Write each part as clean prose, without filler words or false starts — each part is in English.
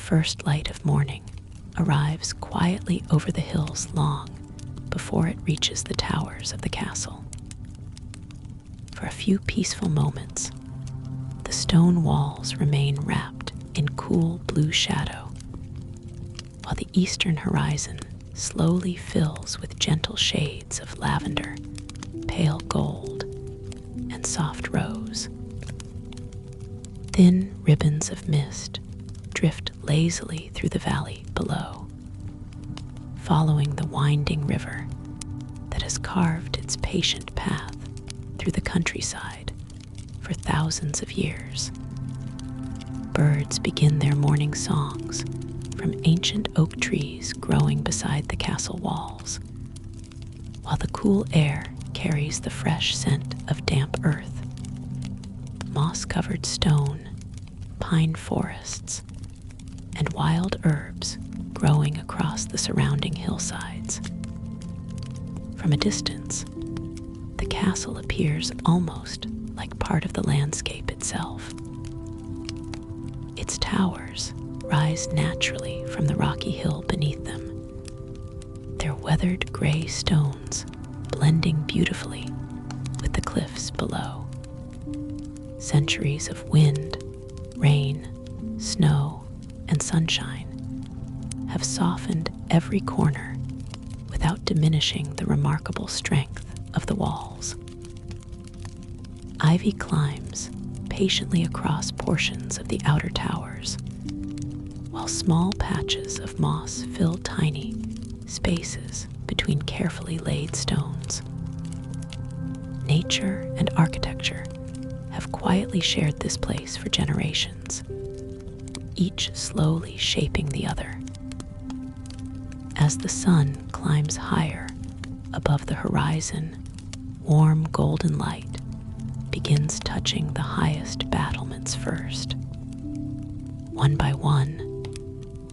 first light of morning arrives quietly over the hills long before it reaches the towers of the castle. For a few peaceful moments, the stone walls remain wrapped in cool blue shadow, while the eastern horizon slowly fills with gentle shades of lavender, pale gold, and soft rose. Thin ribbons of mist drift lazily through the valley below, following the winding river that has carved its patient path through the countryside for thousands of years. Birds begin their morning songs from ancient oak trees growing beside the castle walls, while the cool air carries the fresh scent of damp earth, moss-covered stone, pine forests, and wild herbs growing across the surrounding hillsides. From a distance, the castle appears almost like part of the landscape itself. Its towers rise naturally from the rocky hill beneath them, their weathered gray stones blending beautifully with the cliffs below. Centuries of wind, rain, snow, and sunshine have softened every corner without diminishing the remarkable strength of the walls. Ivy climbs patiently across portions of the outer towers, while small patches of moss fill tiny spaces between carefully laid stones. Nature and architecture have quietly shared this place for generations, each slowly shaping the other. As the sun climbs higher above the horizon, warm golden light begins touching the highest battlements first. One by one,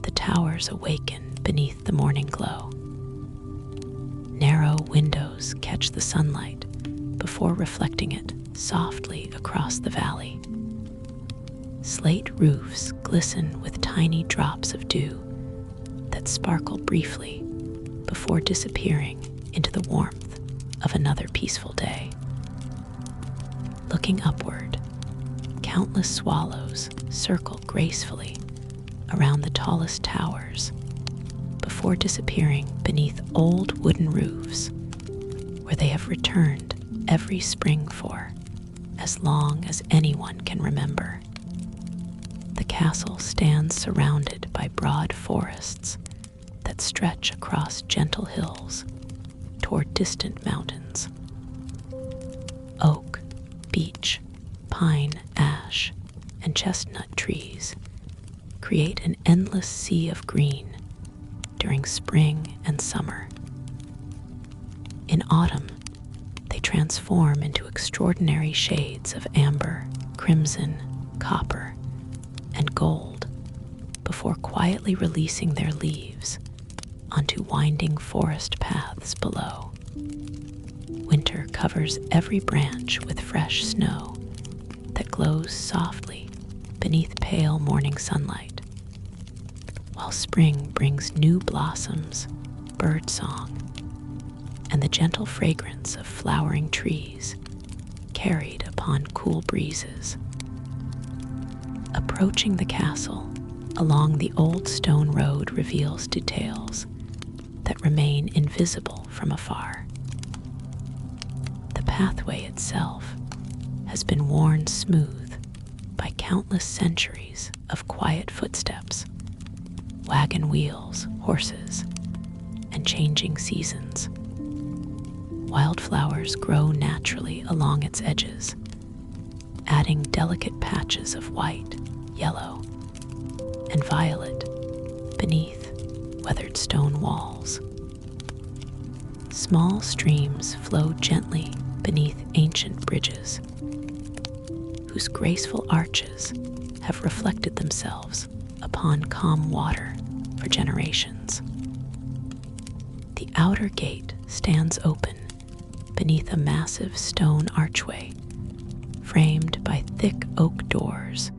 the towers awaken beneath the morning glow. Narrow windows catch the sunlight before reflecting it softly across the valley. Slate roofs glisten with tiny drops of dew that sparkle briefly before disappearing into the warmth of another peaceful day. Looking upward, countless swallows circle gracefully around the tallest towers before disappearing beneath old wooden roofs where they have returned every spring for as long as anyone can remember. The castle stands surrounded by broad forests that stretch across gentle hills toward distant mountains. Oak, beech, pine, ash, and chestnut trees create an endless sea of green during spring and summer. In autumn, they transform into extraordinary shades of amber, crimson, copper, and gold before quietly releasing their leaves onto winding forest paths below. Winter covers every branch with fresh snow that glows softly beneath pale morning sunlight, while spring brings new blossoms, birdsong, and the gentle fragrance of flowering trees carried upon cool breezes. Approaching the castle along the old stone road reveals details that remain invisible from afar. The pathway itself has been worn smooth by countless centuries of quiet footsteps, wagon wheels, horses, and changing seasons. Wildflowers grow naturally along its edges, adding delicate patches of white, yellow, and violet beneath weathered stone walls. Small streams flow gently beneath ancient bridges, whose graceful arches have reflected themselves upon calm water for generations. The outer gate stands open beneath a massive stone archway framed by thick oak doors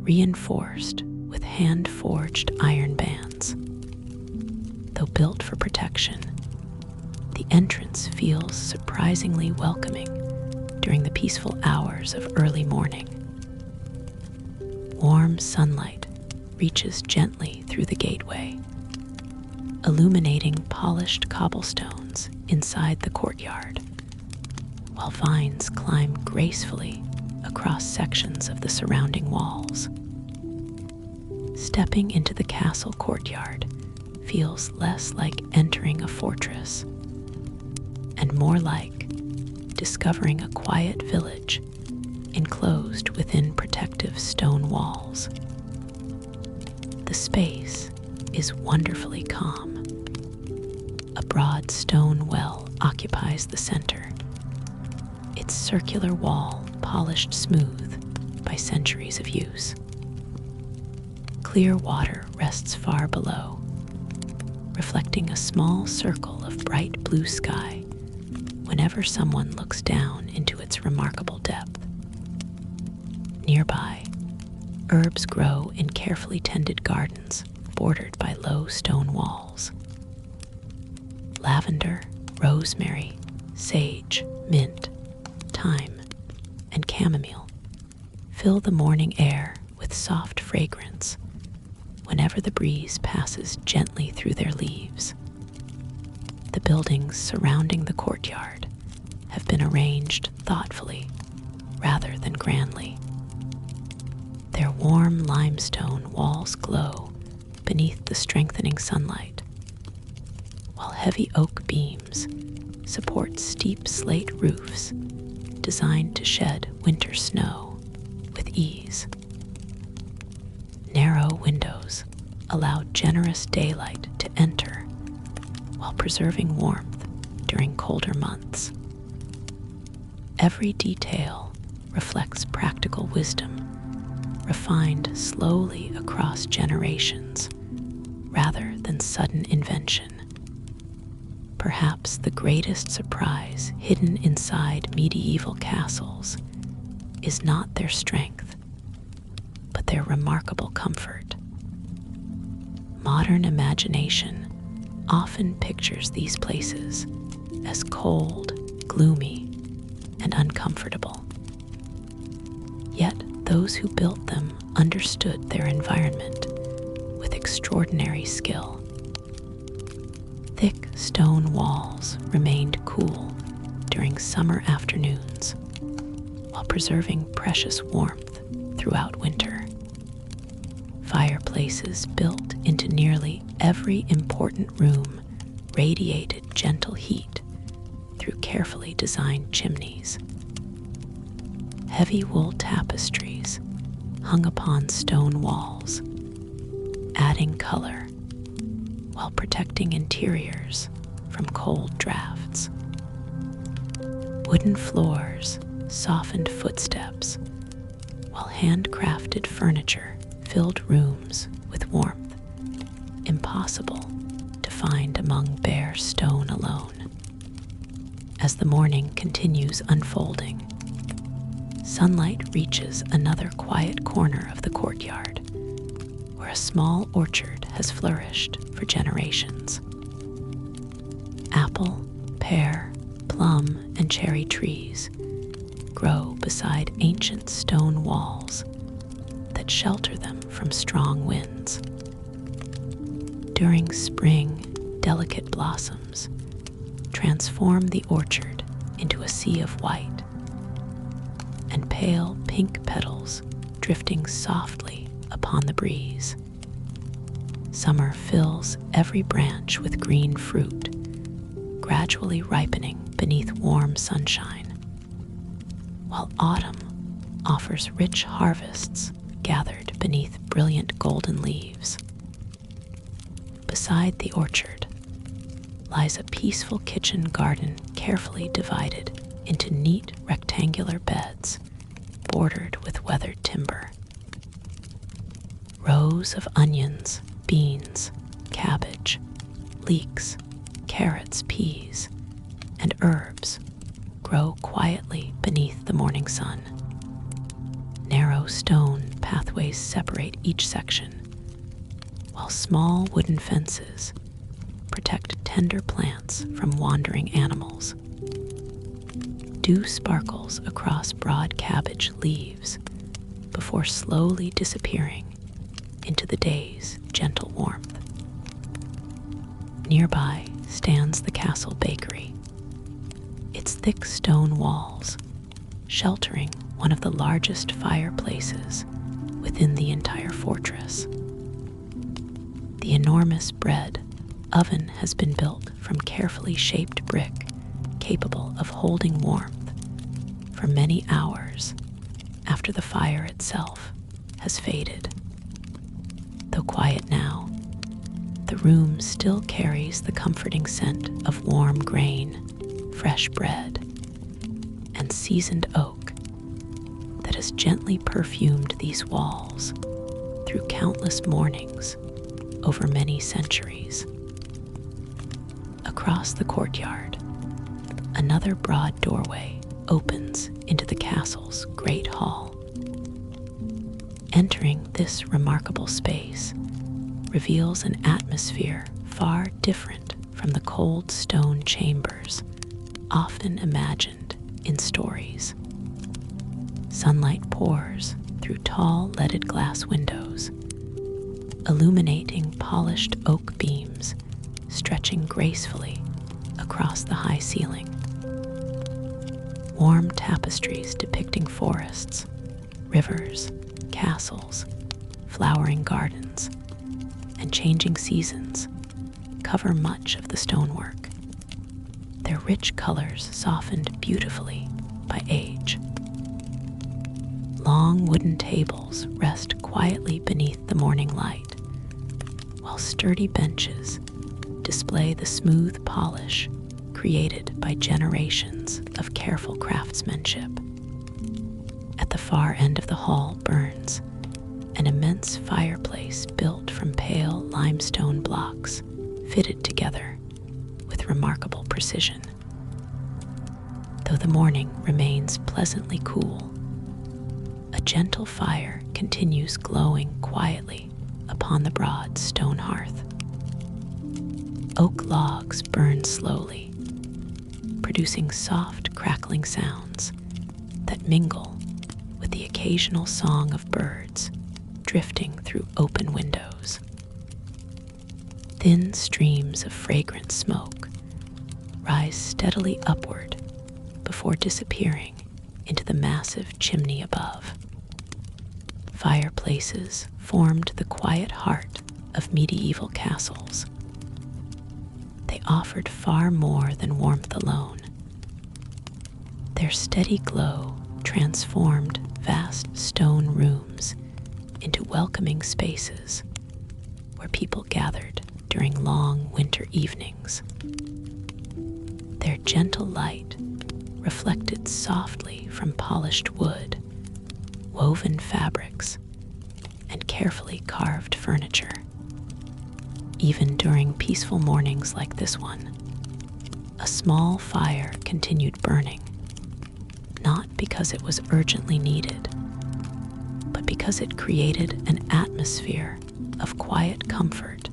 reinforced with hand-forged iron bands. Though built for protection, the entrance feels surprisingly welcoming during the peaceful hours of early morning. Warm sunlight reaches gently through the gateway, illuminating polished cobblestones inside the courtyard, while vines climb gracefully across sections of the surrounding walls. Stepping into the castle courtyard feels less like entering a fortress and more like discovering a quiet village enclosed within protective stone walls. The space is wonderfully calm. A broad stone well occupies the center, its circular wall polished smooth by centuries of use. Clear water rests far below, reflecting a small circle of bright blue sky whenever someone looks down into its remarkable depth. Nearby, herbs grow in carefully tended gardens bordered by low stone walls. Lavender, rosemary, sage, mint, thyme, and chamomile fill the morning air with soft fragrance whenever the breeze passes gently through their leaves. The buildings surrounding the courtyard have been arranged thoughtfully rather than grandly. Their warm limestone walls glow beneath the strengthening sunlight, while heavy oak beams support steep slate roofs designed to shed winter snow with ease. Narrow windows allow generous daylight to enter while preserving warmth during colder months. Every detail reflects practical wisdom, refined slowly across generations rather than sudden invention. Perhaps the greatest surprise hidden inside medieval castles is not their strength, but their remarkable comfort. Modern imagination often pictures these places as cold, gloomy, and uncomfortable. Yet those who built them understood their environment with extraordinary skill. Thick stone walls remained cool during summer afternoons, while preserving precious warmth throughout winter. Fireplaces built into nearly every important room radiated gentle heat through carefully designed chimneys. Heavy wool tapestries hung upon stone walls, adding color while protecting interiors from cold drafts. Wooden floors softened footsteps, while handcrafted furniture filled rooms with warmth impossible to find among bare stone alone. As the morning continues unfolding, sunlight reaches another quiet corner of the courtyard, where a small orchard has flourished for generations. Apple, pear, plum, and cherry trees grow beside ancient stone walls that shelter them from strong winds. During spring, delicate blossoms transform the orchard into a sea of white, and pale pink petals drifting softly upon the breeze. Summer fills every branch with green fruit, gradually ripening beneath warm sunshine, while autumn offers rich harvests gathered beneath brilliant golden leaves. Beside the orchard lies a peaceful kitchen garden carefully divided into neat rectangular beds bordered with weathered timber. Rows of onions, beans, cabbage, leeks, carrots, peas, and herbs grow quietly beneath the morning sun. Narrow stone pathways separate each section, while small wooden fences protect tender plants from wandering animals. Dew sparkles across broad cabbage leaves before slowly disappearing into the day's gentle warmth. Nearby stands the castle bakery, its thick stone walls sheltering one of the largest fireplaces within the entire fortress. The enormous bread oven has been built from carefully shaped brick capable of holding warmth for many hours after the fire itself has faded. Though quiet now, the room still carries the comforting scent of warm grain, fresh bread, and seasoned oak that has gently perfumed these walls through countless mornings over many centuries. Across the courtyard, another broad doorway opens into the castle's great hall. Entering this remarkable space reveals an atmosphere far different from the cold stone chambers often imagined in stories. Sunlight pours through tall leaded glass windows, illuminating polished oak beams stretching gracefully across the high ceiling. Warm tapestries depicting forests, rivers, castles, flowering gardens, and changing seasons cover much of the stonework, their rich colors softened beautifully by age. Long wooden tables rest quietly beneath the morning light, while sturdy benches display the smooth polish created by generations of careful craftsmanship. At the far end of the hall burns an immense fireplace built from pale limestone blocks fitted together with remarkable precision. Though the morning remains pleasantly cool, a gentle fire continues glowing quietly upon the broad stone hearth. Oak logs burn slowly, producing soft crackling sounds that mingle with the occasional song of birds drifting through open windows. Thin streams of fragrant smoke rise steadily upward before disappearing into the massive chimney above. Fireplaces formed the quiet heart of medieval castles. They offered far more than warmth alone. Their steady glow transformed vast stone rooms into welcoming spaces where people gathered during long winter evenings. Their gentle light reflected softly from polished wood, woven fabrics, and carefully carved furniture. Even during peaceful mornings like this one, a small fire continued burning, not because it was urgently needed, but because it created an atmosphere of quiet comfort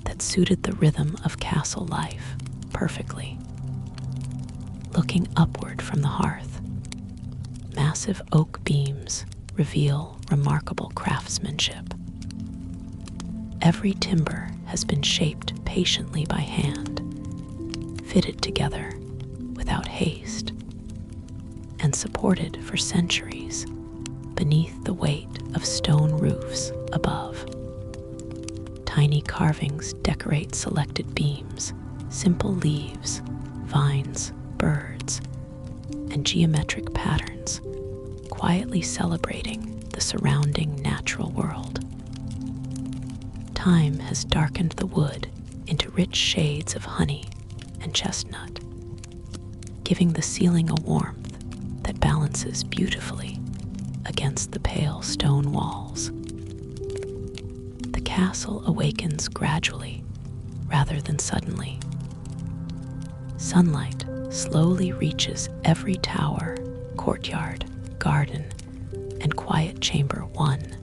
that suited the rhythm of castle life perfectly. Looking upward from the hearth, massive oak beams reveal remarkable craftsmanship. Every timber has been shaped patiently by hand, fitted together without haste, and supported for centuries beneath the weight of stone roofs above. Tiny carvings decorate selected beams, simple leaves, vines, birds, and geometric patterns, quietly celebrating the surrounding natural world. Time has darkened the wood into rich shades of honey and chestnut, giving the ceiling a warmth that balances beautifully against the pale stone walls. The castle awakens gradually rather than suddenly. Sunlight slowly reaches every tower, courtyard, garden, and quiet chamber one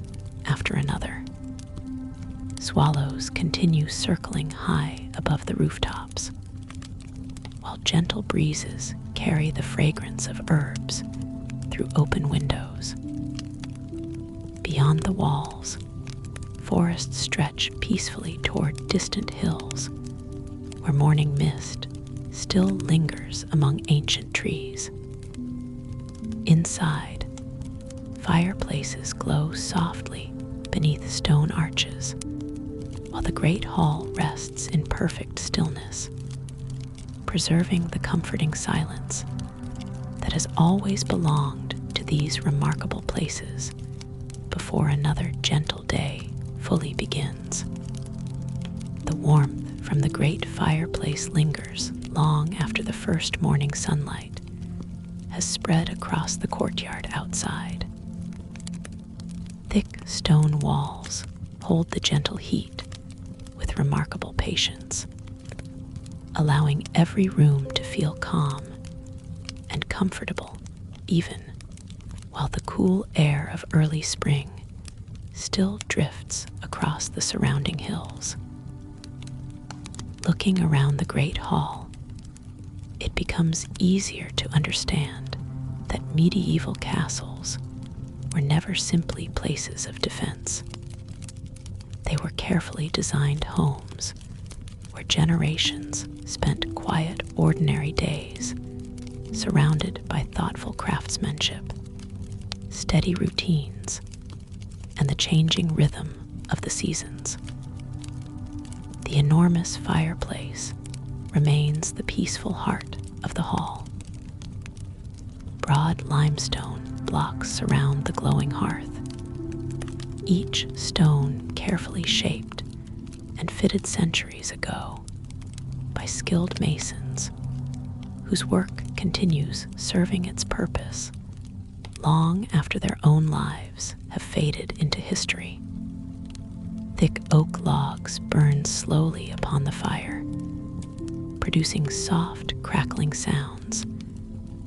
after another. Swallows continue circling high above the rooftops, while gentle breezes carry the fragrance of herbs through open windows. Beyond the walls, forests stretch peacefully toward distant hills, where morning mist still lingers among ancient trees. Inside, fireplaces glow softly beneath stone arches, while the great hall rests in perfect stillness, preserving the comforting silence that has always belonged to these remarkable places before another gentle day fully begins. The warmth from the great fireplace lingers long after the first morning sunlight has spread across the courtyard outside. Thick stone walls hold the gentle heat with remarkable patience, allowing every room to feel calm and comfortable, even while the cool air of early spring still drifts across the surrounding hills. Looking around the great hall, it becomes easier to understand that medieval castles were never simply places of defense. They were carefully designed homes where generations spent quiet, ordinary days surrounded by thoughtful craftsmanship, steady routines, and the changing rhythm of the seasons. The enormous fireplace remains the peaceful heart of the hall. Broad limestone blocks surround the glowing hearth, each stone carefully shaped and fitted centuries ago by skilled masons whose work continues serving its purpose long after their own lives have faded into history. Thick oak logs burn slowly upon the fire, producing soft, crackling sounds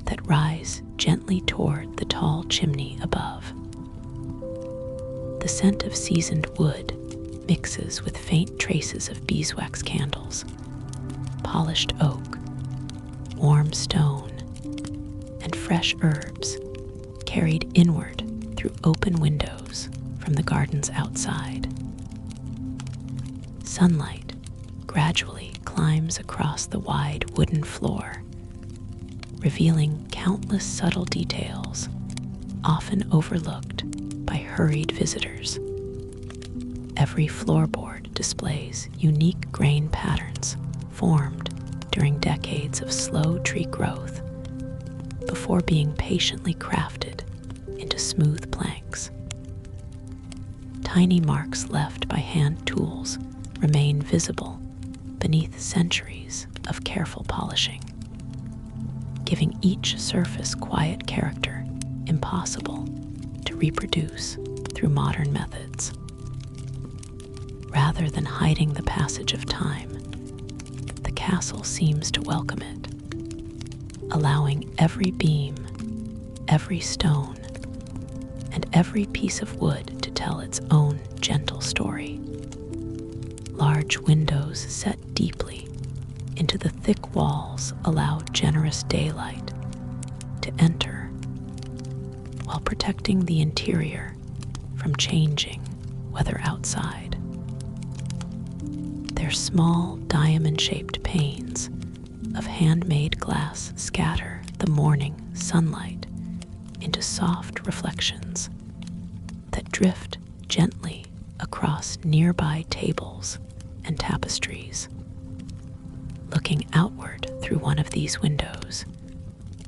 that rise gently toward the tall chimney above. The scent of seasoned wood mixes with faint traces of beeswax candles, polished oak, warm stone, and fresh herbs carried inward through open windows from the gardens outside. Sunlight gradually climbs across the wide wooden floor, revealing countless subtle details often overlooked by hurried visitors. Every floorboard displays unique grain patterns formed during decades of slow tree growth before being patiently crafted into smooth planks. Tiny marks left by hand tools remain visible beneath centuries of careful polishing, giving each surface quiet character impossible to reproduce through modern methods. Rather than hiding the passage of time, the castle seems to welcome it, allowing every beam, every stone, and every piece of wood to tell its own gentle story. Large windows set deeply into the thick walls allow generous daylight to enter, while protecting the interior from changing weather outside. Their small diamond-shaped panes of handmade glass scatter the morning sunlight into soft reflections that drift gently across nearby tables and tapestries. Looking outward through one of these windows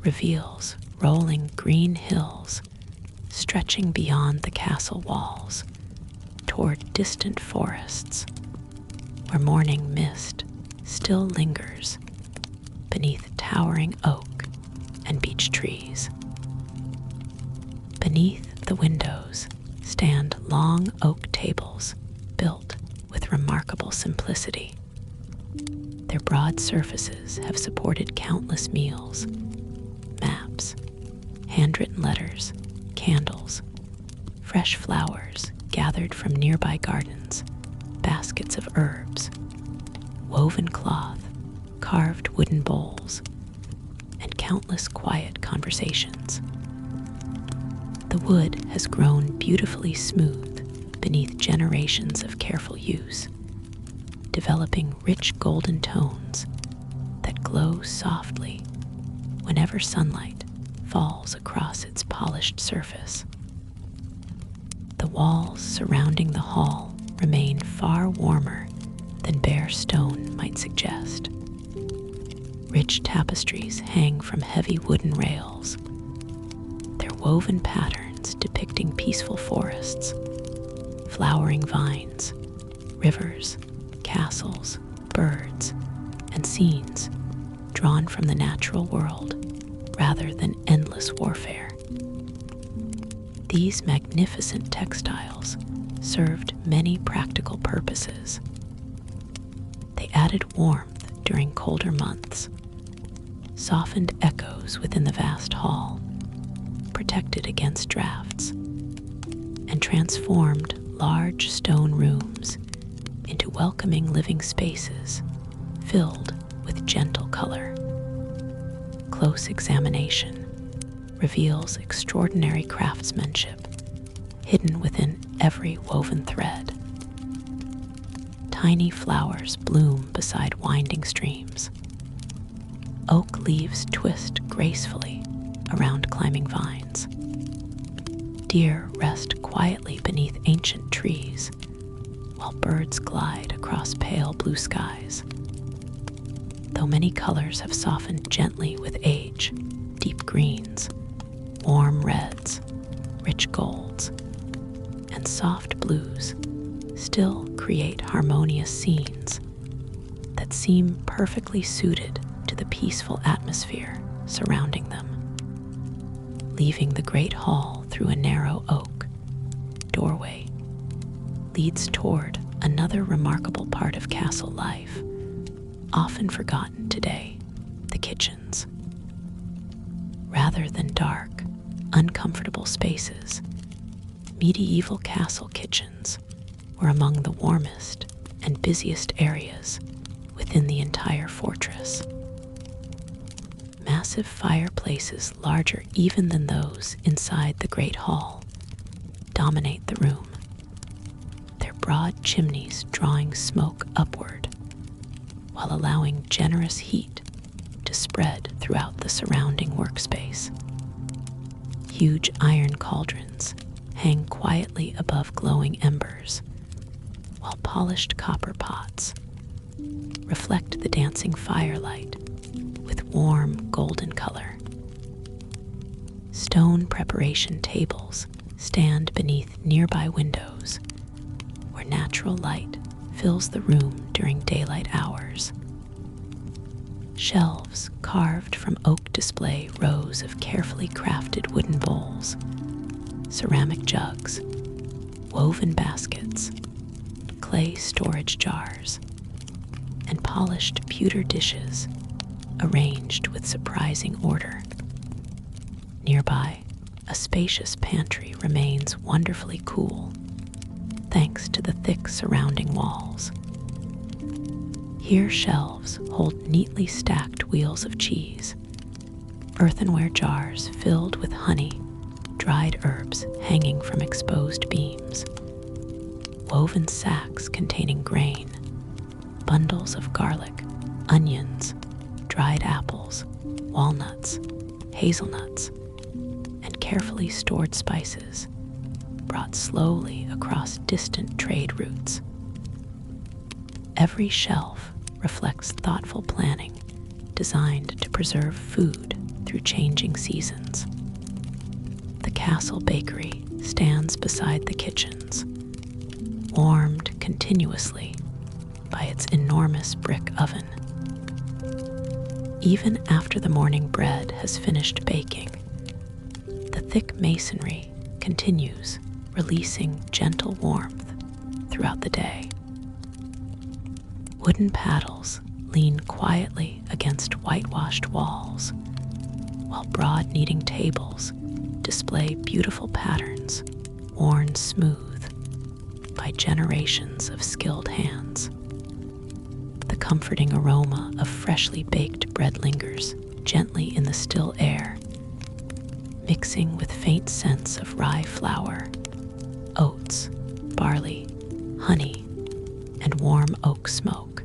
reveals rolling green hills stretching beyond the castle walls toward distant forests where morning mist still lingers beneath towering oak and beech trees. Beneath the windows stand long oak tables built with remarkable simplicity. Their broad surfaces have supported countless meals, maps, handwritten letters, candles, fresh flowers gathered from nearby gardens, baskets of herbs, woven cloth, carved wooden bowls, and countless quiet conversations. The wood has grown beautifully smooth beneath generations of careful use, developing rich golden tones that glow softly whenever sunlight falls across its polished surface. The walls surrounding the hall remain far warmer than bare stone might suggest. Rich tapestries hang from heavy wooden rails, their woven patterns depicting peaceful forests, flowering vines, rivers, castles, birds, and scenes drawn from the natural world rather than endless warfare. These magnificent textiles served many practical purposes. They added warmth during colder months, softened echoes within the vast hall, protected against drafts, and transformed large stone rooms into welcoming living spaces filled with gentle color. Close examination reveals extraordinary craftsmanship hidden within every woven thread. Tiny flowers bloom beside winding streams. Oak leaves twist gracefully around climbing vines. Deer rest quietly beneath ancient trees, while birds glide across pale blue skies. Though many colors have softened gently with age, deep greens, warm reds, rich golds, and soft blues still create harmonious scenes that seem perfectly suited to the peaceful atmosphere surrounding them. Leaving the great hall through a narrow oak doorway leads toward another remarkable part of castle life, often forgotten today: the kitchens. Rather than dark, uncomfortable spaces, medieval castle kitchens were among the warmest and busiest areas within the entire fortress. Massive fireplaces larger even than those inside the great hall dominate the room, their broad chimneys drawing smoke upward while allowing generous heat to spread throughout the surrounding workspace. Huge iron cauldrons hang quietly above glowing embers, while polished copper pots reflect the dancing firelight with warm golden color. Stone preparation tables stand beneath nearby windows, where natural light fills the room during daylight hours. Shelves carved from oak display rows of carefully crafted wooden bowls, ceramic jugs, woven baskets, clay storage jars, and polished pewter dishes arranged with surprising order. Nearby, a spacious pantry remains wonderfully cool, thanks to the thick surrounding walls. Here shelves hold neatly stacked wheels of cheese, earthenware jars filled with honey, dried herbs hanging from exposed beams, woven sacks containing grain, bundles of garlic, onions, dried apples, walnuts, hazelnuts, and carefully stored spices brought slowly across distant trade routes. Every shelf reflects thoughtful planning designed to preserve food through changing seasons. The castle bakery stands beside the kitchens, warmed continuously by its enormous brick oven. Even after the morning bread has finished baking, the thick masonry continues, releasing gentle warmth throughout the day. Wooden paddles lean quietly against whitewashed walls, while broad kneading tables display beautiful patterns worn smooth by generations of skilled hands. The comforting aroma of freshly baked bread lingers gently in the still air, mixing with faint scents of rye flour, oats, barley, honey, and warm oak smoke.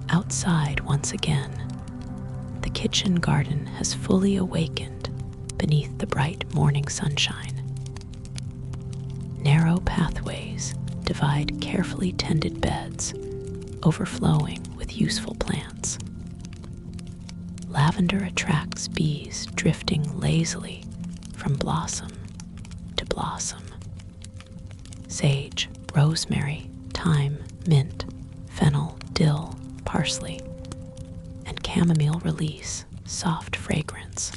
Outside once again, the kitchen garden has fully awakened beneath the bright morning sunshine. Narrow pathways divide carefully tended beds, overflowing with useful plants. Lavender attracts bees drifting lazily from blossom to blossom. Sage, rosemary, thyme, mint, fennel, dill, parsley, and chamomile release soft fragrance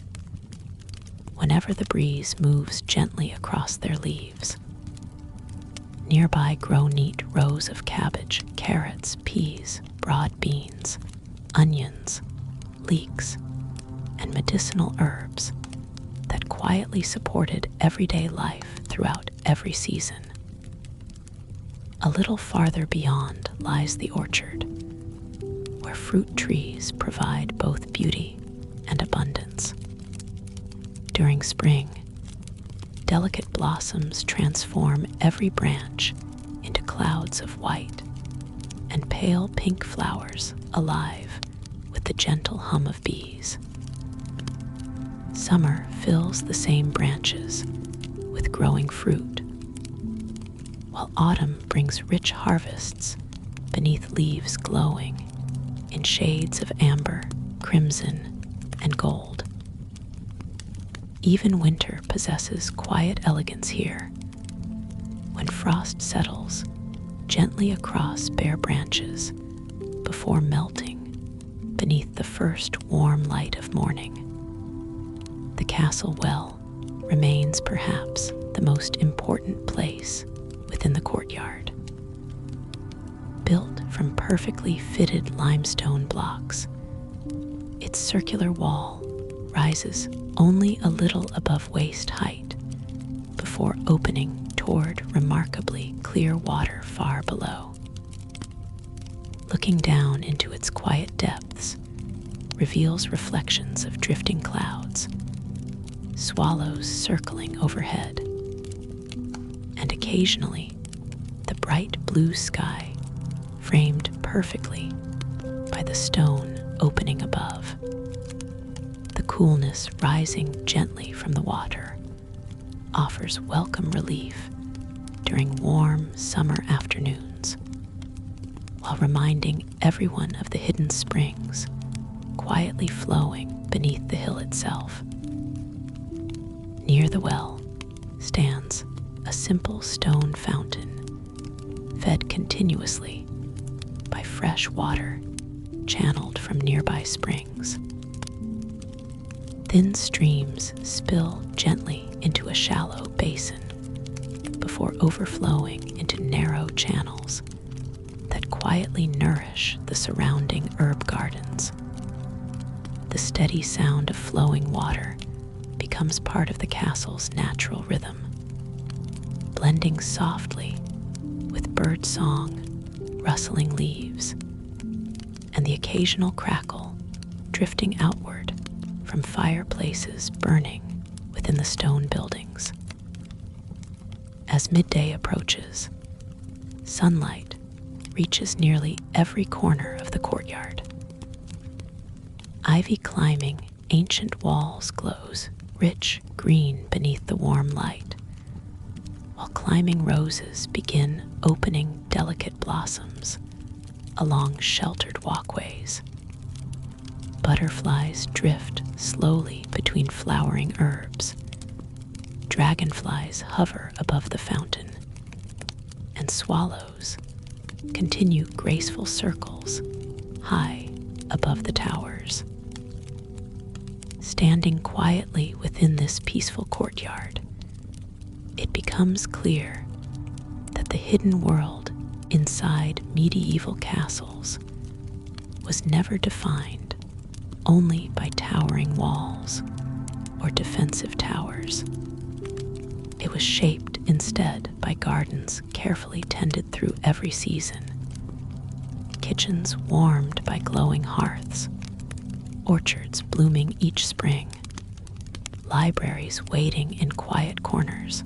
whenever the breeze moves gently across their leaves. Nearby grow neat rows of cabbage, carrots, peas, broad beans, onions, leeks, and medicinal herbs that quietly supported everyday life throughout every season. A little farther beyond lies the orchard, where fruit trees provide both beauty and abundance. During spring, delicate blossoms transform every branch into clouds of white, and pale pink flowers alive with the gentle hum of bees. Summer fills the same branches with growing fruit, while autumn brings rich harvests beneath leaves glowing in shades of amber, crimson, and gold. Even winter possesses quiet elegance here, when frost settles gently across bare branches before melting beneath the first warm light of morning. The castle well remains perhaps the most important place within the courtyard. Built from perfectly fitted limestone blocks, its circular wall rises only a little above waist height before opening toward remarkably clear water far below. Looking down into its quiet depths reveals reflections of drifting clouds, swallows circling overhead, and occasionally the bright blue sky framed perfectly by the stone opening above. The coolness rising gently from the water offers welcome relief during warm summer afternoons, while reminding everyone of the hidden springs quietly flowing beneath the hill itself. Near the well stands a simple stone fountain, fed continuously by fresh water channeled from nearby springs. Thin streams spill gently into a shallow basin before overflowing into narrow channels that quietly nourish the surrounding herb gardens. The steady sound of flowing water becomes part of the castle's natural rhythm, blending softly with bird song, rustling leaves, and the occasional crackle drifting outward from fireplaces burning within the stone buildings. As midday approaches, sunlight reaches nearly every corner of the courtyard. Ivy climbing ancient walls glows rich green beneath the warm light, while climbing roses begin opening delicate blossoms along sheltered walkways. Butterflies drift slowly between flowering herbs. Dragonflies hover above the fountain, and swallows continue graceful circles high above the towers. Standing quietly within this peaceful courtyard, it becomes clear that the hidden world inside medieval castles was never defined only by towering walls or defensive towers. It was shaped instead by gardens carefully tended through every season, kitchens warmed by glowing hearths, orchards blooming each spring, libraries waiting in quiet corners,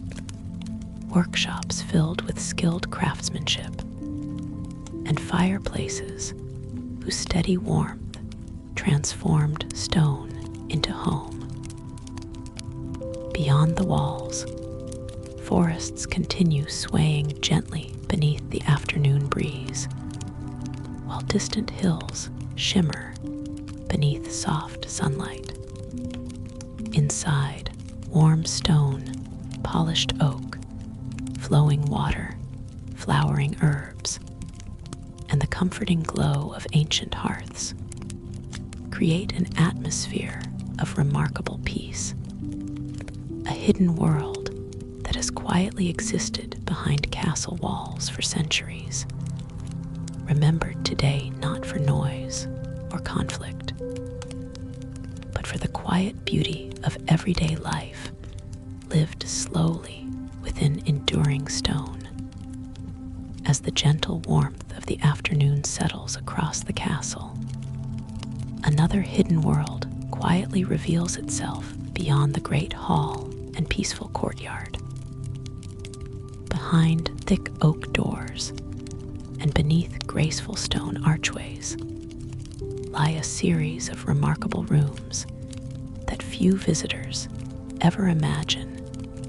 workshops filled with skilled craftsmanship, and fireplaces whose steady warmth transformed stone into home. Beyond the walls, forests continue swaying gently beneath the afternoon breeze, while distant hills shimmer beneath soft sunlight. Inside, warm stone, polished oak, flowing water, flowering herbs, and the comforting glow of ancient hearths create an atmosphere of remarkable peace, a hidden world that has quietly existed behind castle walls for centuries, remembered today not for noise or conflict, but for the quiet beauty of everyday life lived slowly within enduring stone. As the gentle warmth of the afternoon settles across the castle, another hidden world quietly reveals itself beyond the great hall and peaceful courtyard. Behind thick oak doors and beneath graceful stone archways lie a series of remarkable rooms that few visitors ever imagine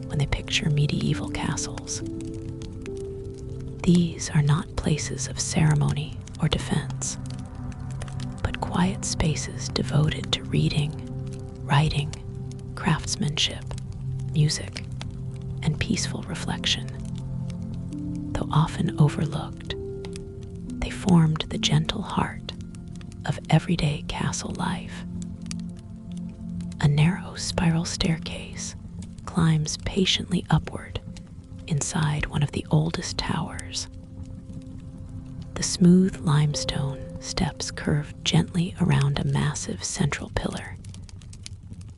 when they picture medieval castles. These are not places of ceremony or defense, but quiet spaces devoted to reading, writing, craftsmanship, music, and peaceful reflection. Though often overlooked, they formed the gentle heart of everyday castle life. A narrow spiral staircase climbs patiently upward inside one of the oldest towers. The smooth limestone steps curve gently around a massive central pillar,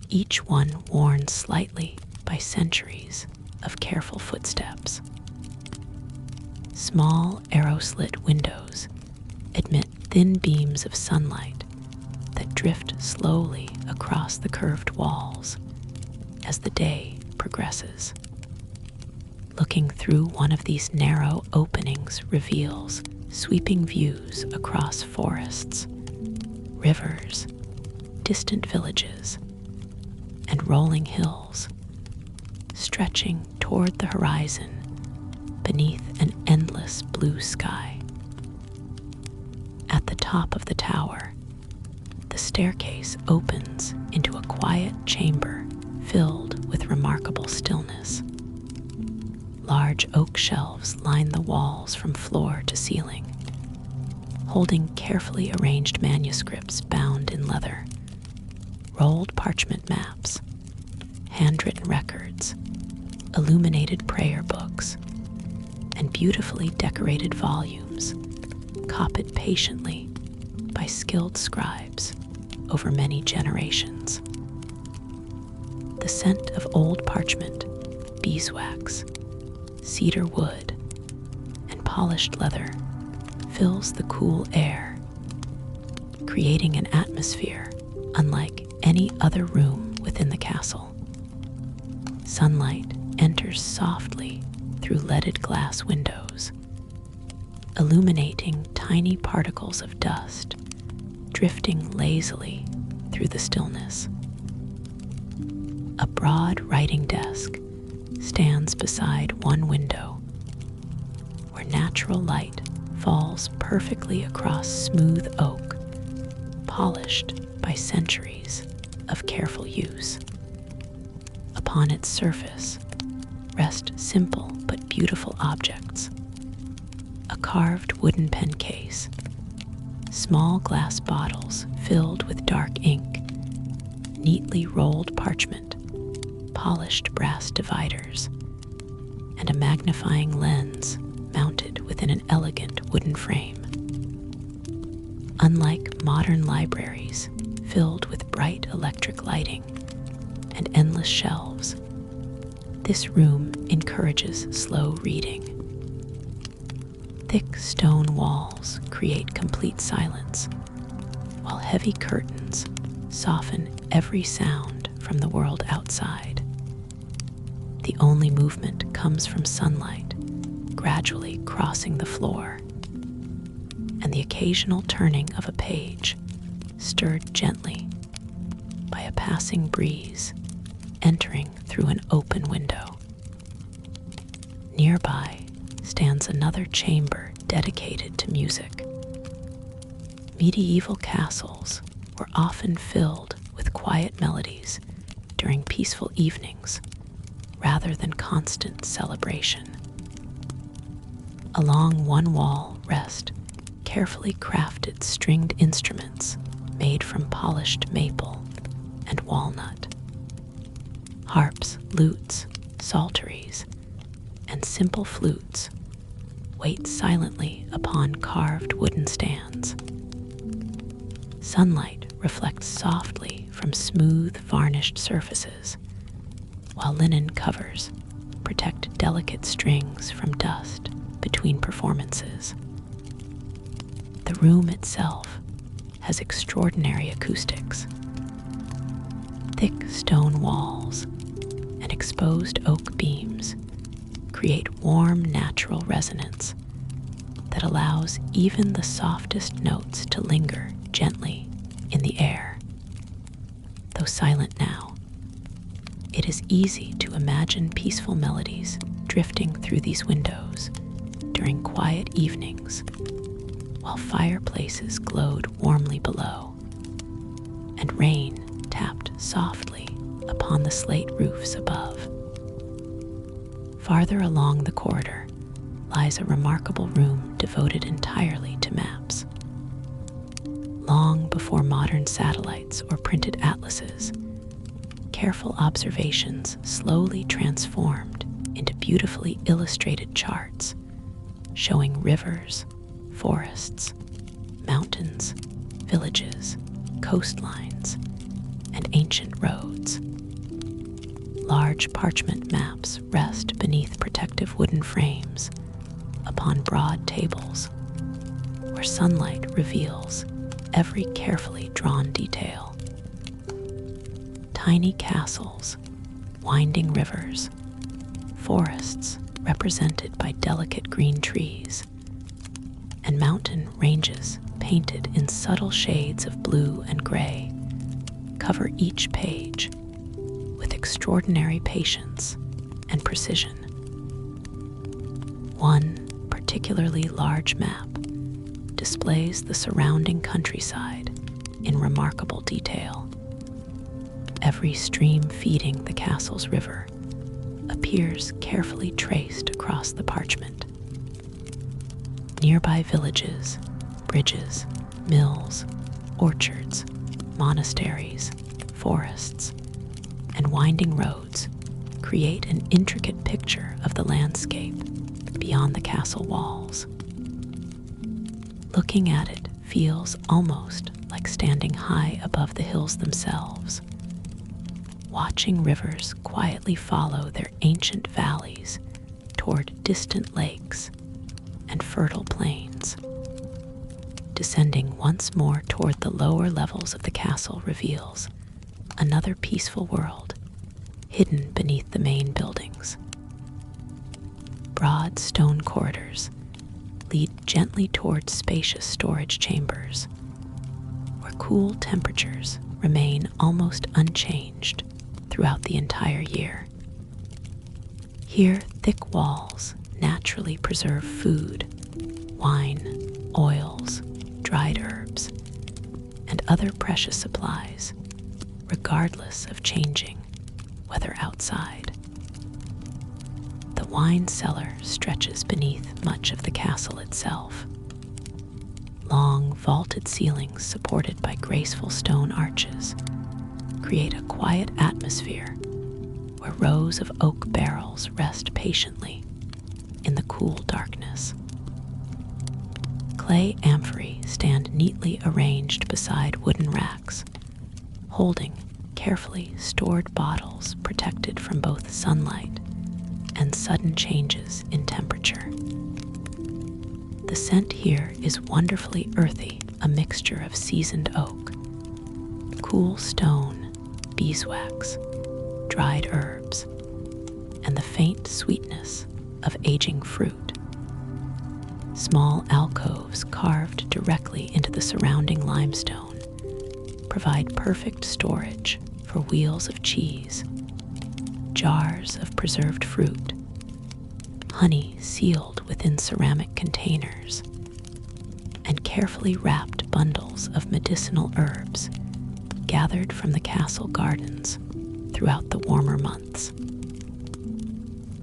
each one worn slightly by centuries of careful footsteps. Small arrow-slit windows admit thin beams of sunlight that drift slowly across the curved walls as the day progresses. Looking through one of these narrow openings reveals sweeping views across forests, rivers, distant villages, and rolling hills, stretching toward the horizon beneath an endless blue sky. At the top of the tower, the staircase opens into a quiet chamber filled with remarkable stillness. Large oak shelves line the walls from floor to ceiling, holding carefully arranged manuscripts bound in leather, rolled parchment maps, handwritten records, illuminated prayer books, and beautifully decorated volumes, copied patiently by skilled scribes over many generations. The scent of old parchment, beeswax, cedar wood, and polished leather fills the cool air, creating an atmosphere unlike any other room within the castle. Sunlight enters softly through leaded glass windows, illuminating tiny particles of dust drifting lazily through the stillness. A broad writing desk stands beside one window, where natural light falls perfectly across smooth oak, polished by centuries of careful use. Upon its surface rest simple but beautiful objects: a carved wooden pen case, small glass bottles filled with dark ink, neatly rolled parchment, polished brass dividers, and a magnifying lens mounted within an elegant wooden frame. Unlike modern libraries filled with bright electric lighting and endless shelves, This room encourages slow reading. Thick stone walls create complete silence, while heavy curtains soften every sound from the world outside. The only movement comes from sunlight, gradually crossing the floor, and the occasional turning of a page, stirred gently by a passing breeze entering through an open window. Nearby stands another chamber dedicated to music. Medieval castles were often filled with quiet melodies during peaceful evenings rather than constant celebration. Along one wall rest carefully crafted stringed instruments made from polished maple and walnut. Harps, lutes, psalteries, and simple flutes wait silently upon carved wooden stands. Sunlight reflects softly from smooth, varnished surfaces, while linen covers protect delicate strings from dust between performances. The room itself has extraordinary acoustics. Thick stone walls and exposed oak beams create warm, natural resonance that allows even the softest notes to linger gently in the air. Though silent now, it is easy to imagine peaceful melodies drifting through these windows during quiet evenings, while fireplaces glowed warmly below, and rain tapped softly upon the slate roofs above. Farther along the corridor lies a remarkable room devoted entirely to maps. Long before modern satellites or printed atlases, careful observations slowly transformed into beautifully illustrated charts showing rivers, forests, mountains, villages, coastlines, and ancient roads. Large parchment maps rest beneath protective wooden frames upon broad tables, where sunlight reveals every carefully drawn detail. Tiny castles, winding rivers, forests represented by delicate green trees, and mountain ranges painted in subtle shades of blue and gray cover each page with extraordinary patience and precision. One particularly large map displays the surrounding countryside in remarkable detail. Every stream feeding the castle's river appears carefully traced across the parchment. Nearby villages, bridges, mills, orchards, monasteries, forests, and winding roads create an intricate picture of the landscape beyond the castle walls. Looking at it feels almost like standing high above the hills themselves, watching rivers quietly follow their ancient valleys toward distant lakes and fertile plains. Descending once more toward the lower levels of the castle reveals another peaceful world hidden beneath the main buildings. Broad stone corridors lead gently toward spacious storage chambers, where cool temperatures remain almost unchanged throughout the entire year. Here, thick walls naturally preserve food, wine, oils, dried herbs, and other precious supplies, regardless of changing weather outside. The wine cellar stretches beneath much of the castle itself. Long vaulted ceilings supported by graceful stone arches create a quiet atmosphere where rows of oak barrels rest patiently in the cool darkness. Clay amphorae stand neatly arranged beside wooden racks, holding carefully stored bottles protected from both sunlight and sudden changes in temperature. The scent here is wonderfully earthy, a mixture of seasoned oak, cool stone, beeswax, dried herbs, and the faint sweetness of aging fruit. Small alcoves carved directly into the surrounding limestone provide perfect storage for wheels of cheese, jars of preserved fruit, honey sealed within ceramic containers, and carefully wrapped bundles of medicinal herbs gathered from the castle gardens throughout the warmer months.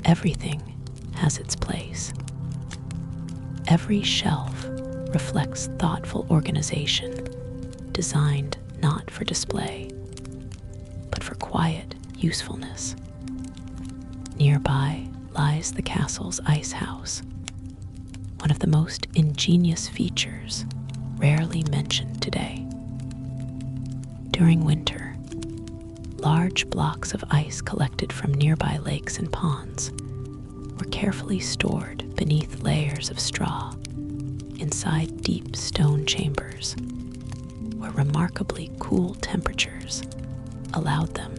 Everything has its place. Every shelf reflects thoughtful organization, designed not for display, but for quiet usefulness. Nearby lies the castle's ice house, one of the most ingenious features rarely mentioned today. During winter, large blocks of ice collected from nearby lakes and ponds were carefully stored beneath layers of straw inside deep stone chambers where remarkably cool temperatures allowed them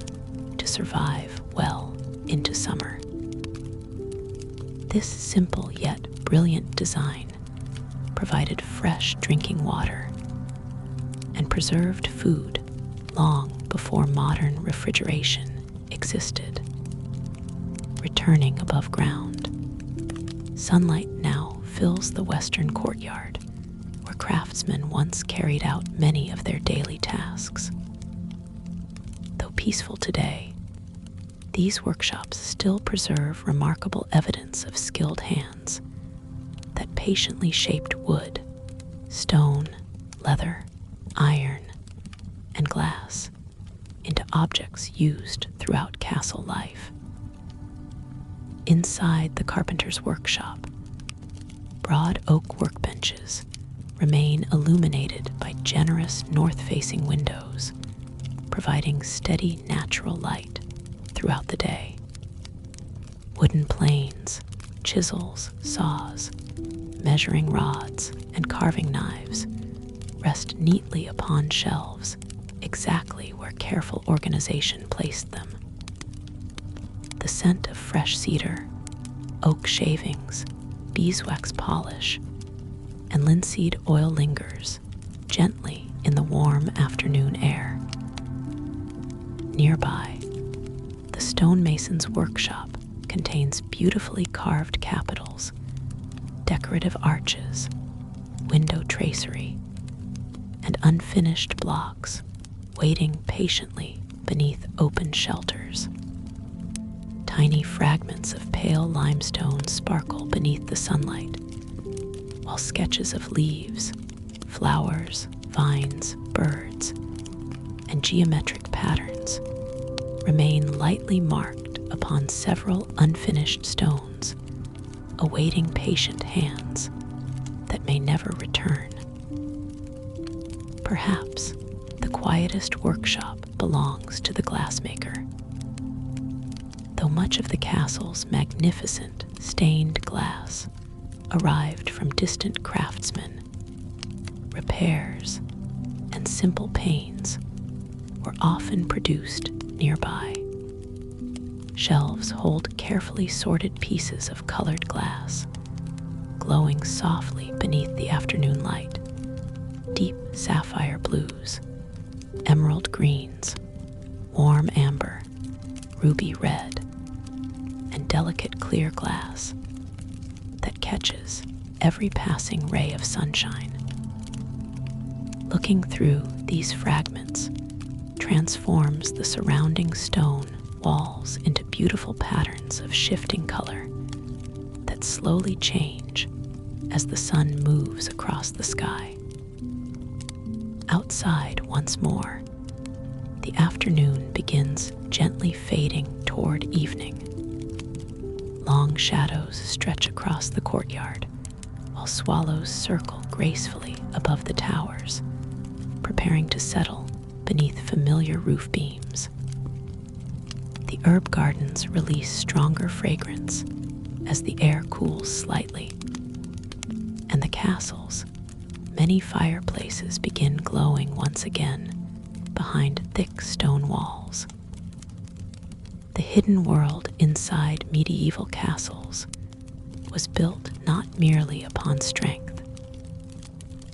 to survive well into summer. This simple yet brilliant design provided fresh drinking water and preserved food long before modern refrigeration existed. Returning above ground, sunlight now fills the western courtyard, where craftsmen once carried out many of their daily tasks. Though peaceful today, these workshops still preserve remarkable evidence of skilled hands that patiently shaped wood, stone, leather, iron, and glass into objects used throughout castle life. Inside the carpenter's workshop, broad oak workbenches remain illuminated by generous north-facing windows, providing steady natural light throughout the day. Wooden planes, chisels, saws, measuring rods, and carving knives rest neatly upon shelves exactly where careful organization placed them. The scent of fresh cedar, oak shavings, beeswax polish, and linseed oil lingers gently in the warm afternoon air. Nearby, the stonemason's workshop contains beautifully carved capitals, decorative arches, window tracery, and unfinished blocks waiting patiently beneath open shelters. Tiny fragments of pale limestone sparkle beneath the sunlight, while sketches of leaves, flowers, vines, birds, and geometric patterns remain lightly marked upon several unfinished stones, awaiting patient hands that may never return. Perhaps the quietest workshop belongs to the glassmaker. Though much of the castle's magnificent stained glass arrived from distant craftsmen, repairs and simple panes were often produced nearby. Shelves hold carefully sorted pieces of colored glass, glowing softly beneath the afternoon light. Deep sapphire blues, emerald greens, warm amber, ruby red, and delicate clear glass that catches every passing ray of sunshine. Looking through these fragments transforms the surrounding stone walls into beautiful patterns of shifting color that slowly change as the sun moves across the sky. Outside once more, the afternoon begins gently fading toward evening. Long shadows stretch across the courtyard, while swallows circle gracefully above the towers, preparing to settle beneath familiar roof beams. The herb gardens release stronger fragrance as the air cools slightly, and the castle's many fireplaces begin glowing once again behind thick stone walls. The hidden world inside medieval castles was built not merely upon strength,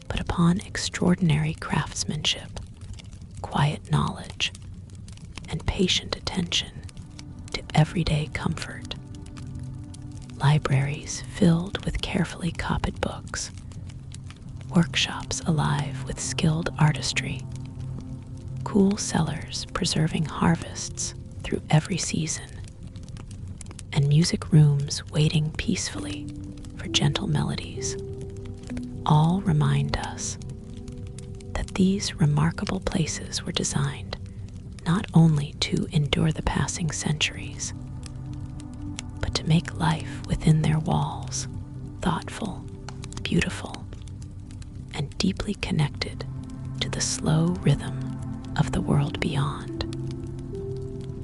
but upon extraordinary craftsmanship, quiet knowledge, and patient attention to everyday comfort. Libraries filled with carefully copied books, workshops alive with skilled artistry, cool cellars preserving harvests through every season, and music rooms waiting peacefully for gentle melodies, all remind us that these remarkable places were designed not only to endure the passing centuries, but to make life within their walls thoughtful, beautiful, and deeply connected to the slow rhythm of the world beyond.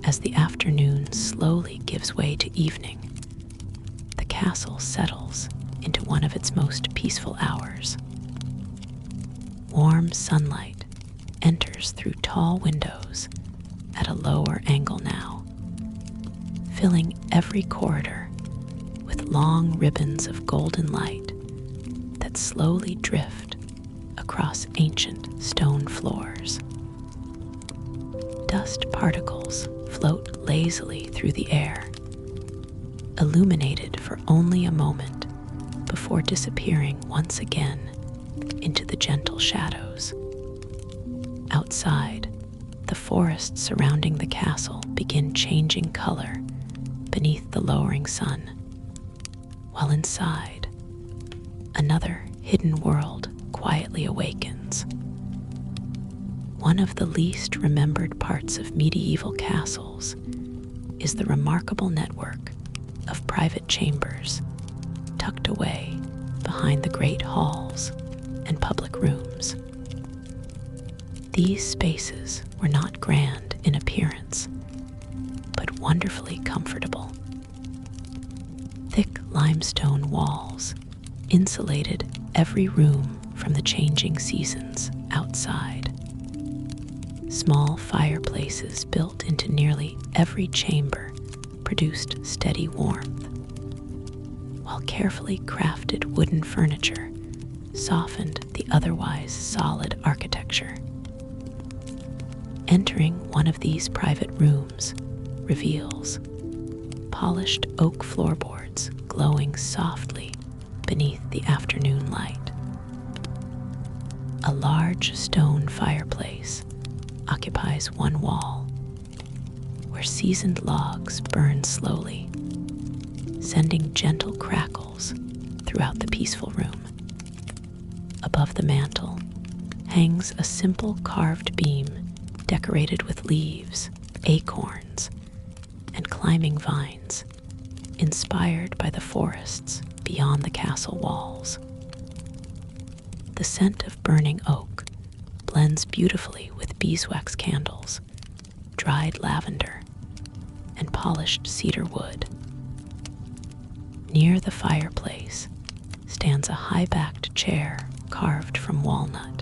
As the afternoon slowly gives way to evening, the castle settles into one of its most peaceful hours. Warm sunlight enters through tall windows at a lower angle now, filling every corridor with long ribbons of golden light that slowly drift across ancient stone floors. Dust particles float lazily through the air, illuminated for only a moment before disappearing once again into the gentle shadows. Outside, the forests surrounding the castle begin changing color beneath the lowering sun, while inside, another hidden world quietly awakens. One of the least remembered parts of medieval castles is the remarkable network of private chambers tucked away behind the great halls and public rooms. These spaces were not grand in appearance, but wonderfully comfortable. Thick limestone walls insulated every room from the changing seasons outside. Small fireplaces built into nearly every chamber produced steady warmth, while carefully crafted wooden furniture softened the otherwise solid architecture. Entering one of these private rooms reveals polished oak floorboards glowing softly beneath the afternoon light. A large stone fireplace occupies one wall, where seasoned logs burn slowly, sending gentle crackles throughout the peaceful room. Above the mantel hangs a simple carved beam decorated with leaves, acorns, and climbing vines, inspired by the forests beyond the castle walls. The scent of burning oak blends beautifully with beeswax candles, dried lavender, and polished cedar wood. Near the fireplace stands a high-backed chair carved from walnut.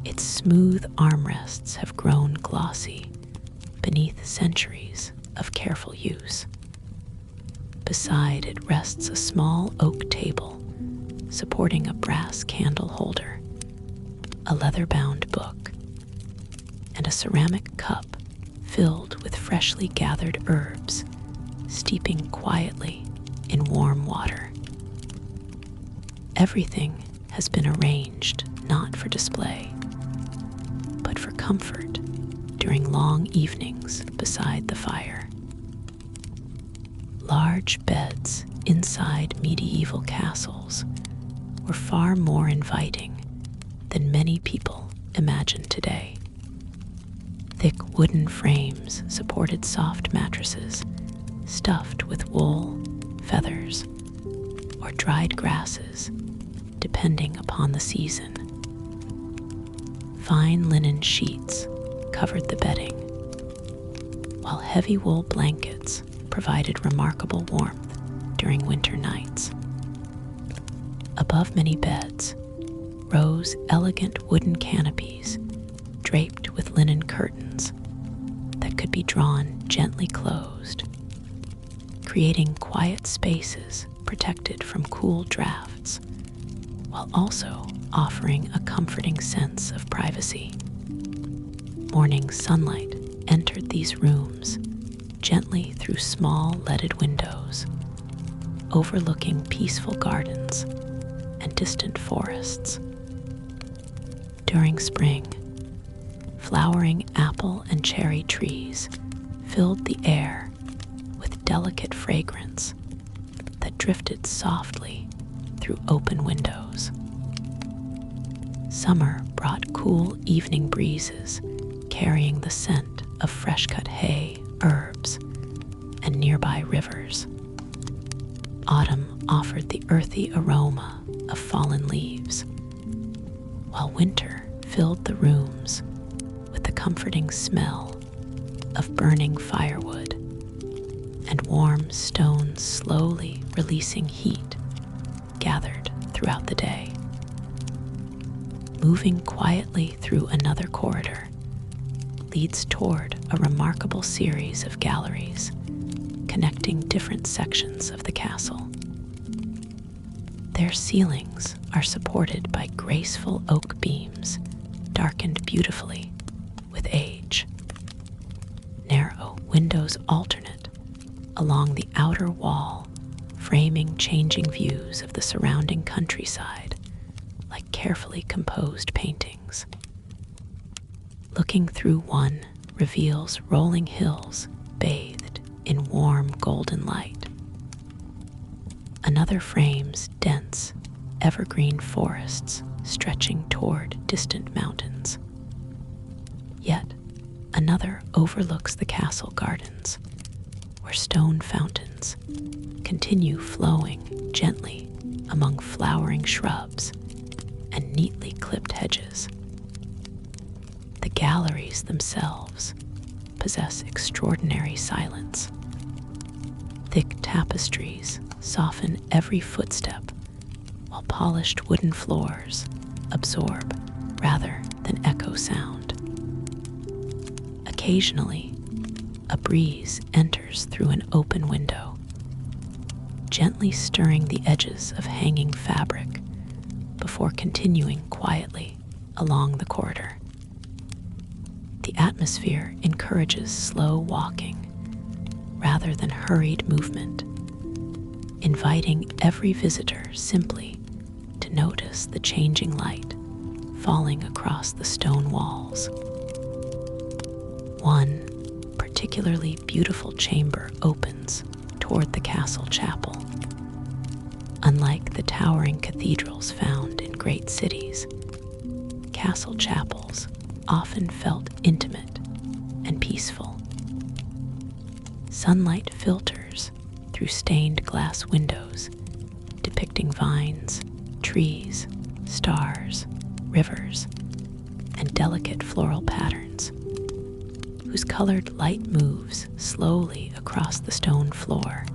Its smooth armrests have grown glossy beneath centuries of careful use. Beside it rests a small oak table supporting a brass candle holder, a leather-bound book, and a ceramic cup filled with freshly gathered herbs, steeping quietly in warm water. Everything has been arranged not for display, but for comfort during long evenings beside the fire. Large beds inside medieval castles were far more inviting than many people imagine today. Thick wooden frames supported soft mattresses stuffed with wool, feathers, or dried grasses, depending upon the season. Fine linen sheets covered the bedding, while heavy wool blankets provided remarkable warmth during winter nights. Above many beds rose elegant wooden canopies draped with linen curtains that could be drawn gently closed, creating quiet spaces protected from cool drafts, while also offering a comforting sense of privacy. Morning sunlight entered these rooms gently through small leaded windows, overlooking peaceful gardens and distant forests. During spring, flowering apple and cherry trees filled the air with delicate fragrance that drifted softly through open windows. Summer brought cool evening breezes carrying the scent of fresh-cut hay, herbs, and nearby rivers. Autumn offered the earthy aroma of fallen leaves, while winter filled the rooms with the comforting smell of burning firewood and warm stones slowly releasing heat gathered throughout the day. Moving quietly through another corridor leads toward a remarkable series of galleries connecting different sections of the castle. Their ceilings are supported by graceful oak beams, darkened beautifully with age. Narrow windows alternate along the outer wall, framing changing views of the surrounding countryside like carefully composed paintings. Looking through one reveals rolling hills bathed in warm golden light. Another frames dense, evergreen forests stretching toward distant mountains. Yet another overlooks the castle gardens, where stone fountains continue flowing gently among flowering shrubs and neatly clipped hedges. The galleries themselves possess extraordinary silence. Thick tapestries soften every footstep, while polished wooden floors absorb rather than echo sound. Occasionally, a breeze enters through an open window, gently stirring the edges of hanging fabric before continuing quietly along the corridor. The atmosphere encourages slow walking rather than hurried movement, inviting every visitor simply to notice the changing light falling across the stone walls. One particularly beautiful chamber opens toward the castle chapel. Unlike the towering cathedrals found in great cities, castle chapels often felt intimate and peaceful. Sunlight filters through stained glass windows, depicting vines, trees, stars, rivers, and delicate floral patterns, whose colored light moves slowly across the stone floor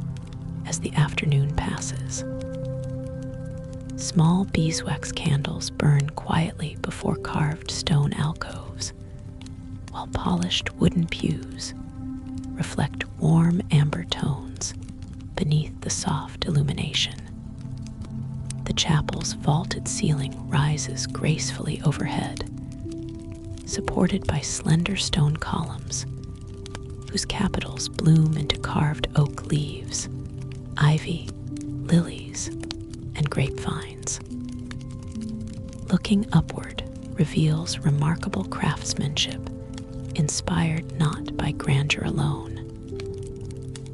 as the afternoon passes. Small beeswax candles burn quietly before carved stone alcoves, while polished wooden pews reflect warm amber tones beneath the soft illumination. The chapel's vaulted ceiling rises gracefully overhead, supported by slender stone columns, whose capitals bloom into carved oak leaves, ivy, lilies, and grapevines. Looking upward reveals remarkable craftsmanship, inspired not by grandeur alone,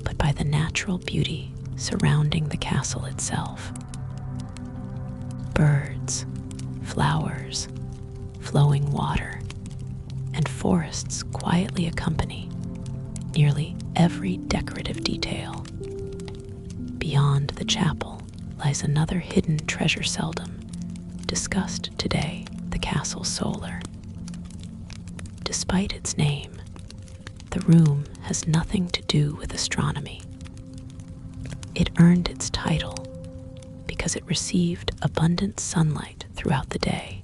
but by the natural beauty surrounding the castle itself. Birds, flowers, flowing water, and forests quietly accompany nearly every decorative detail. Beyond the chapel lies another hidden treasure seldom discussed today, the castle solar. Despite its name, the room has nothing to do with astronomy. It earned its title because it received abundant sunlight throughout the day,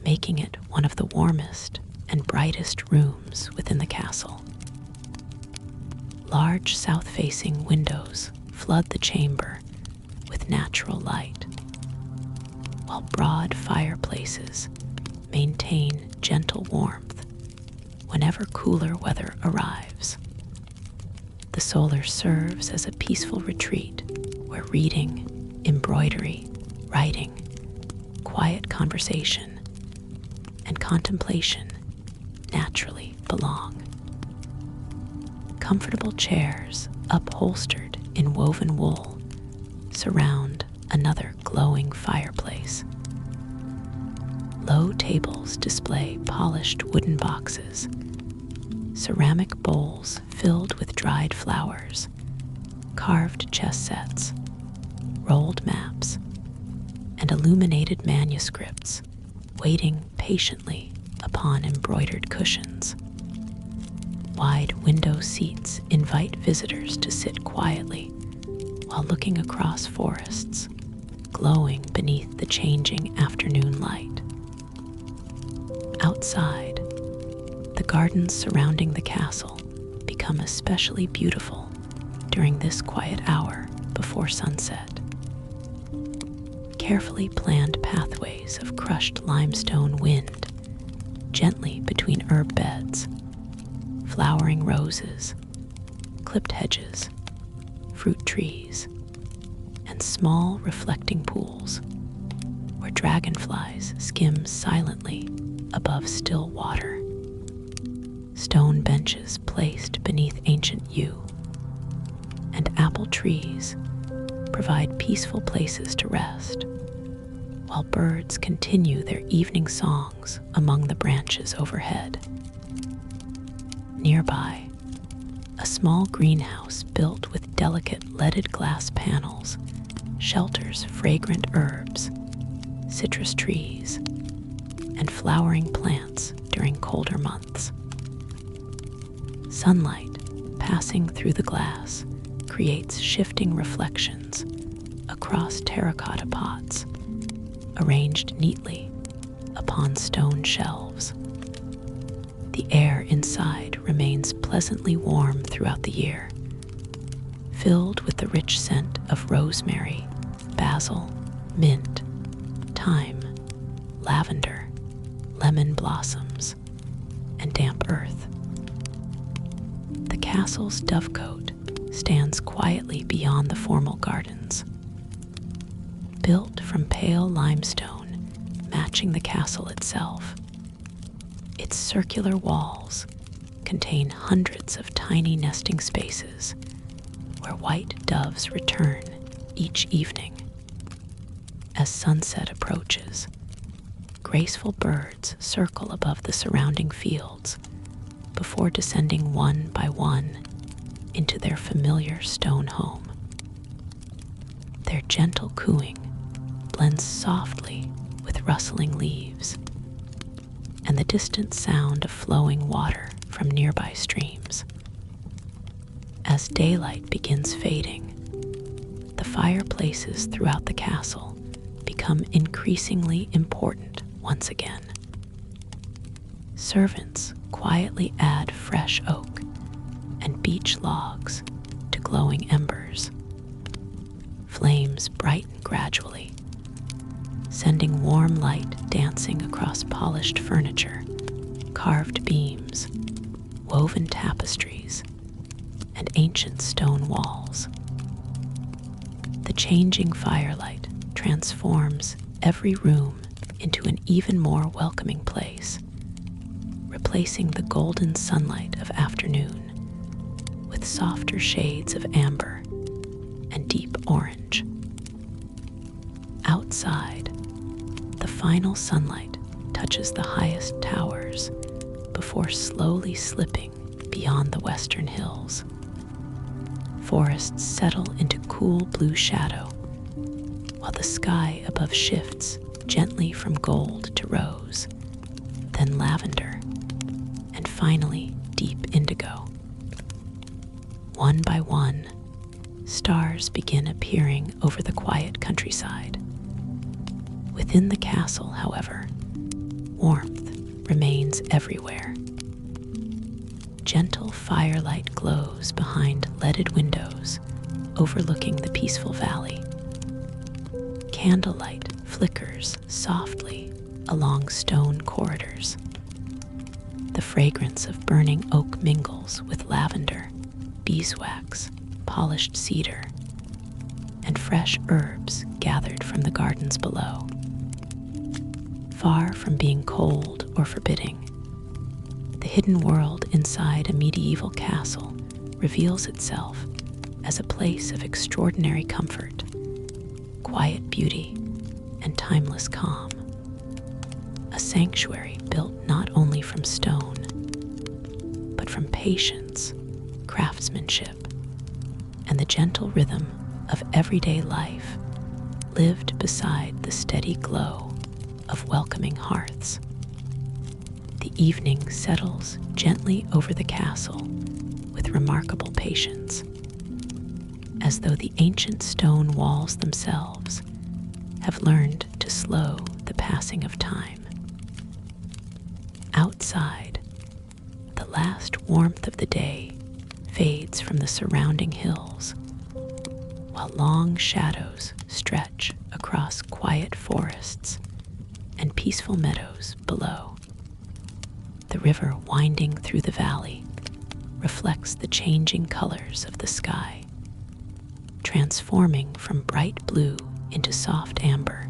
making it one of the warmest and brightest rooms within the castle. Large south-facing windows flood the chamber with natural light, while broad fireplaces maintain gentle warmth whenever cooler weather arrives. The solar serves as a peaceful retreat where reading, embroidery, writing, quiet conversation, and contemplation naturally belong. Comfortable chairs, upholstered in woven wool, surround another glowing fireplace. Low tables display polished wooden boxes, ceramic bowls filled with dried flowers, carved chess sets, rolled maps, and illuminated manuscripts waiting patiently upon embroidered cushions. Wide window seats invite visitors to sit quietly while looking across forests, glowing beneath the changing afternoon light. Outside, the gardens surrounding the castle become especially beautiful during this quiet hour before sunset. Carefully planned pathways of crushed limestone wind gently between herb beds, flowering roses, clipped hedges, fruit trees, and small reflecting pools where dragonflies skim silently above still water. Stone benches placed beneath ancient yew and apple trees provide peaceful places to rest, while birds continue their evening songs among the branches overhead. Nearby, a small greenhouse built with delicate leaded glass panels shelters fragrant herbs, citrus trees, and flowering plants during colder months. Sunlight passing through the glass creates shifting reflections across terracotta pots arranged neatly upon stone shelves. The air inside remains pleasantly warm throughout the year, filled with the rich scent of rosemary, basil, mint, thyme, lavender, lemon blossoms, and damp earth. The castle's dovecote stands quietly beyond the formal gardens. Built from pale limestone, matching the castle itself, its circular walls contain hundreds of tiny nesting spaces where white doves return each evening. As sunset approaches, graceful birds circle above the surrounding fields before descending one by one into their familiar stone home. Their gentle cooing blends softly with rustling leaves and the distant sound of flowing water from nearby streams. As daylight begins fading, the fireplaces throughout the castle become increasingly important once again. Servants quietly add fresh oak and beech logs to glowing embers. Flames brighten gradually, sending warm light dancing across polished furniture, carved beams, woven tapestries, and ancient stone walls. The changing firelight transforms every room into an even more welcoming place, replacing the golden sunlight of afternoon with softer shades of amber and deep orange. Outside, the final sunlight touches the highest towers before slowly slipping beyond the western hills. Forests settle into cool blue shadow, while the sky above shifts gently from gold to rose, then lavender, and finally deep indigo. One by one, stars begin appearing over the quiet countryside. Within the castle, however, warmth remains everywhere. Gentle firelight glows behind leaded windows overlooking the peaceful valley. Candlelight flickers softly along stone corridors. The fragrance of burning oak mingles with lavender, beeswax, polished cedar, and fresh herbs gathered from the gardens below. Far from being cold or forbidding, the hidden world inside a medieval castle reveals itself as a place of extraordinary comfort, quiet beauty, and timeless calm. A sanctuary built not only from stone, but from patience, craftsmanship, and the gentle rhythm of everyday life, lived beside the steady glow of welcoming hearths. The evening settles gently over the castle with remarkable patience, as though the ancient stone walls themselves have learned to slow the passing of time. Outside, the last warmth of the day fades from the surrounding hills, while long shadows stretch across quiet forests and peaceful meadows below. The river winding through the valley reflects the changing colors of the sky, transforming from bright blue into soft amber,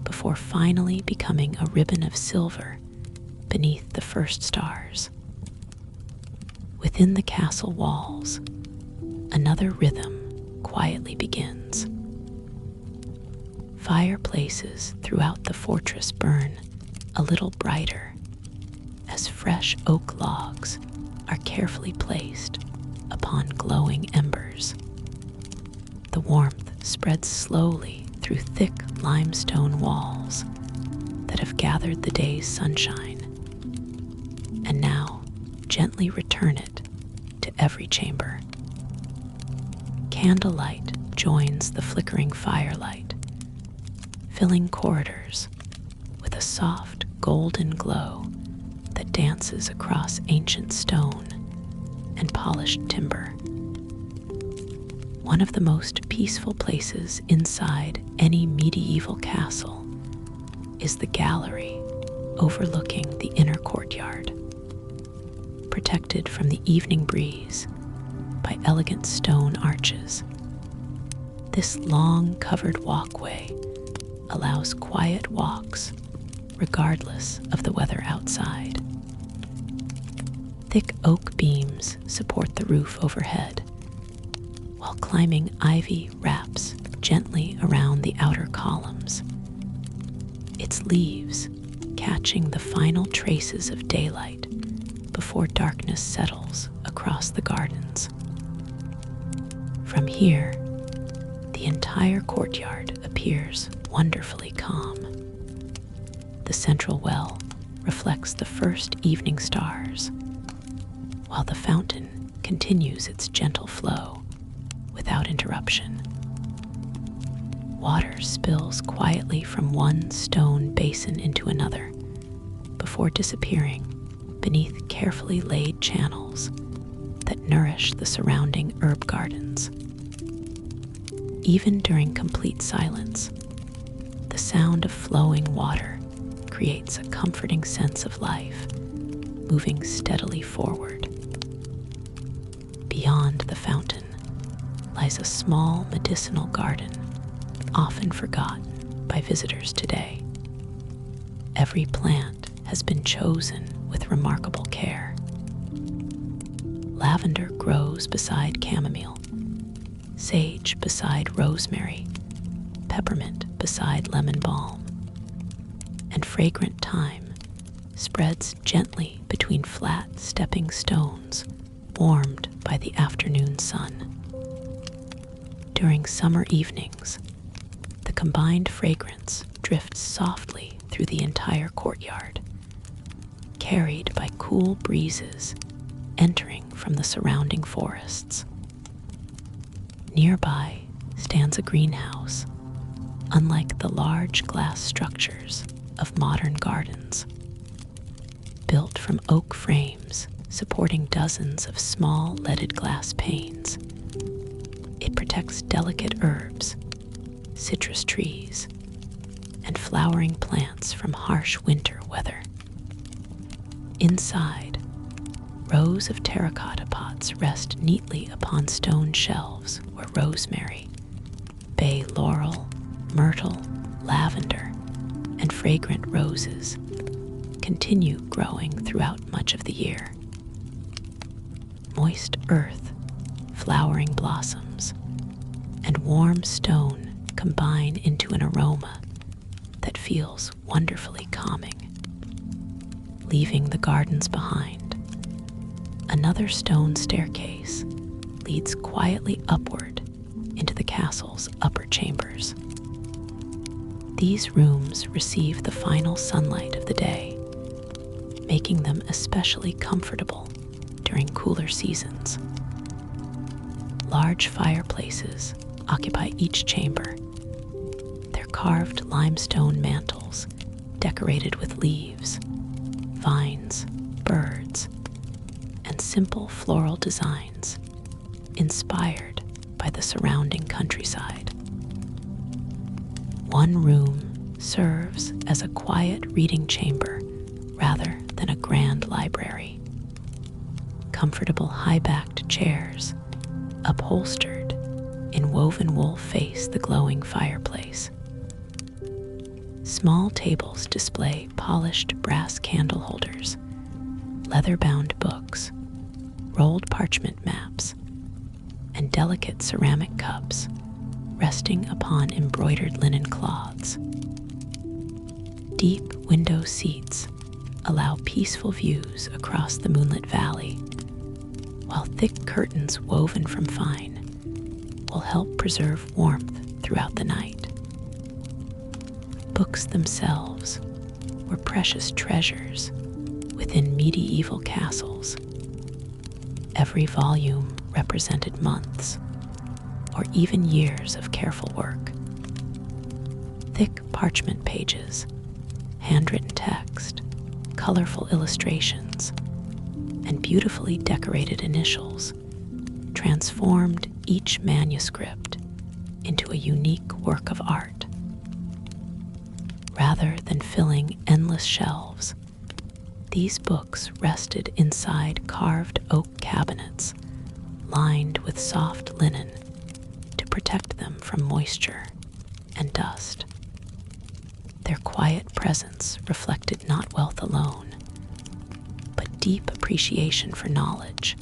before finally becoming a ribbon of silver beneath the first stars. Within the castle walls, another rhythm quietly begins. Fireplaces throughout the fortress burn a little brighter as fresh oak logs are carefully placed upon glowing embers. The warmth spreads slowly through thick limestone walls that have gathered the day's sunshine, and now gently return it to every chamber. Candlelight joins the flickering firelight, filling corridors with a soft golden glow that dances across ancient stone and polished timber. One of the most peaceful places inside any medieval castle is the gallery overlooking the inner courtyard, protected from the evening breeze by elegant stone arches. This long covered walkway allows quiet walks regardless of the weather outside. Thick oak beams support the roof overhead, while climbing ivy wraps gently around the outer columns, its leaves catching the final traces of daylight before darkness settles across the gardens. From here, the entire courtyard appears wonderfully calm. The central well reflects the first evening stars, while the fountain continues its gentle flow without interruption. Water spills quietly from one stone basin into another before disappearing beneath carefully laid channels that nourish the surrounding herb gardens. Even during complete silence, the sound of flowing water creates a comforting sense of life, moving steadily forward. Beyond the fountain lies a small medicinal garden, often forgotten by visitors today. Every plant has been chosen with remarkable care. Lavender grows beside chamomile, sage beside rosemary, peppermint beside lemon balm, and fragrant thyme spreads gently between flat stepping stones warmed by the afternoon sun. During summer evenings, the combined fragrance drifts softly through the entire courtyard, carried by cool breezes entering from the surrounding forests. Nearby stands a greenhouse, unlike the large glass structures of modern gardens. Built from oak frames supporting dozens of small leaded glass panes, it protects delicate herbs, citrus trees, and flowering plants from harsh winter weather. Inside, rows of terracotta pots rest neatly upon stone shelves where rosemary, bay laurel, myrtle, lavender, and fragrant roses continue growing throughout much of the year. Moist earth, flowering blossoms, and warm stone combine into an aroma that feels wonderfully calming. Leaving the gardens behind, another stone staircase leads quietly upward into the castle's upper chambers. These rooms receive the final sunlight of the day, making them especially comfortable during cooler seasons. Large fireplaces occupy each chamber, their carved limestone mantels decorated with leaves, vines, birds, and simple floral designs inspired by the surrounding countryside. One room serves as a quiet reading chamber rather than a grand library. Comfortable high-backed chairs, upholstered in woven wool, face the glowing fireplace. Small tables display polished brass candle holders, leather-bound books, rolled parchment maps, and delicate ceramic cups resting upon embroidered linen cloths. Deep window seats allow peaceful views across the moonlit valley, while thick curtains woven from vine will help preserve warmth throughout the night. Books themselves were precious treasures within medieval castles. Every volume represented months or even years of careful work. Thick parchment pages, handwritten text, colorful illustrations, and beautifully decorated initials transformed each manuscript into a unique work of art. Rather than filling endless shelves, these books rested inside carved oak cabinets lined with soft linen to protect them from moisture and dust. Their quiet presence reflected not wealth alone, but deep appreciation for knowledge,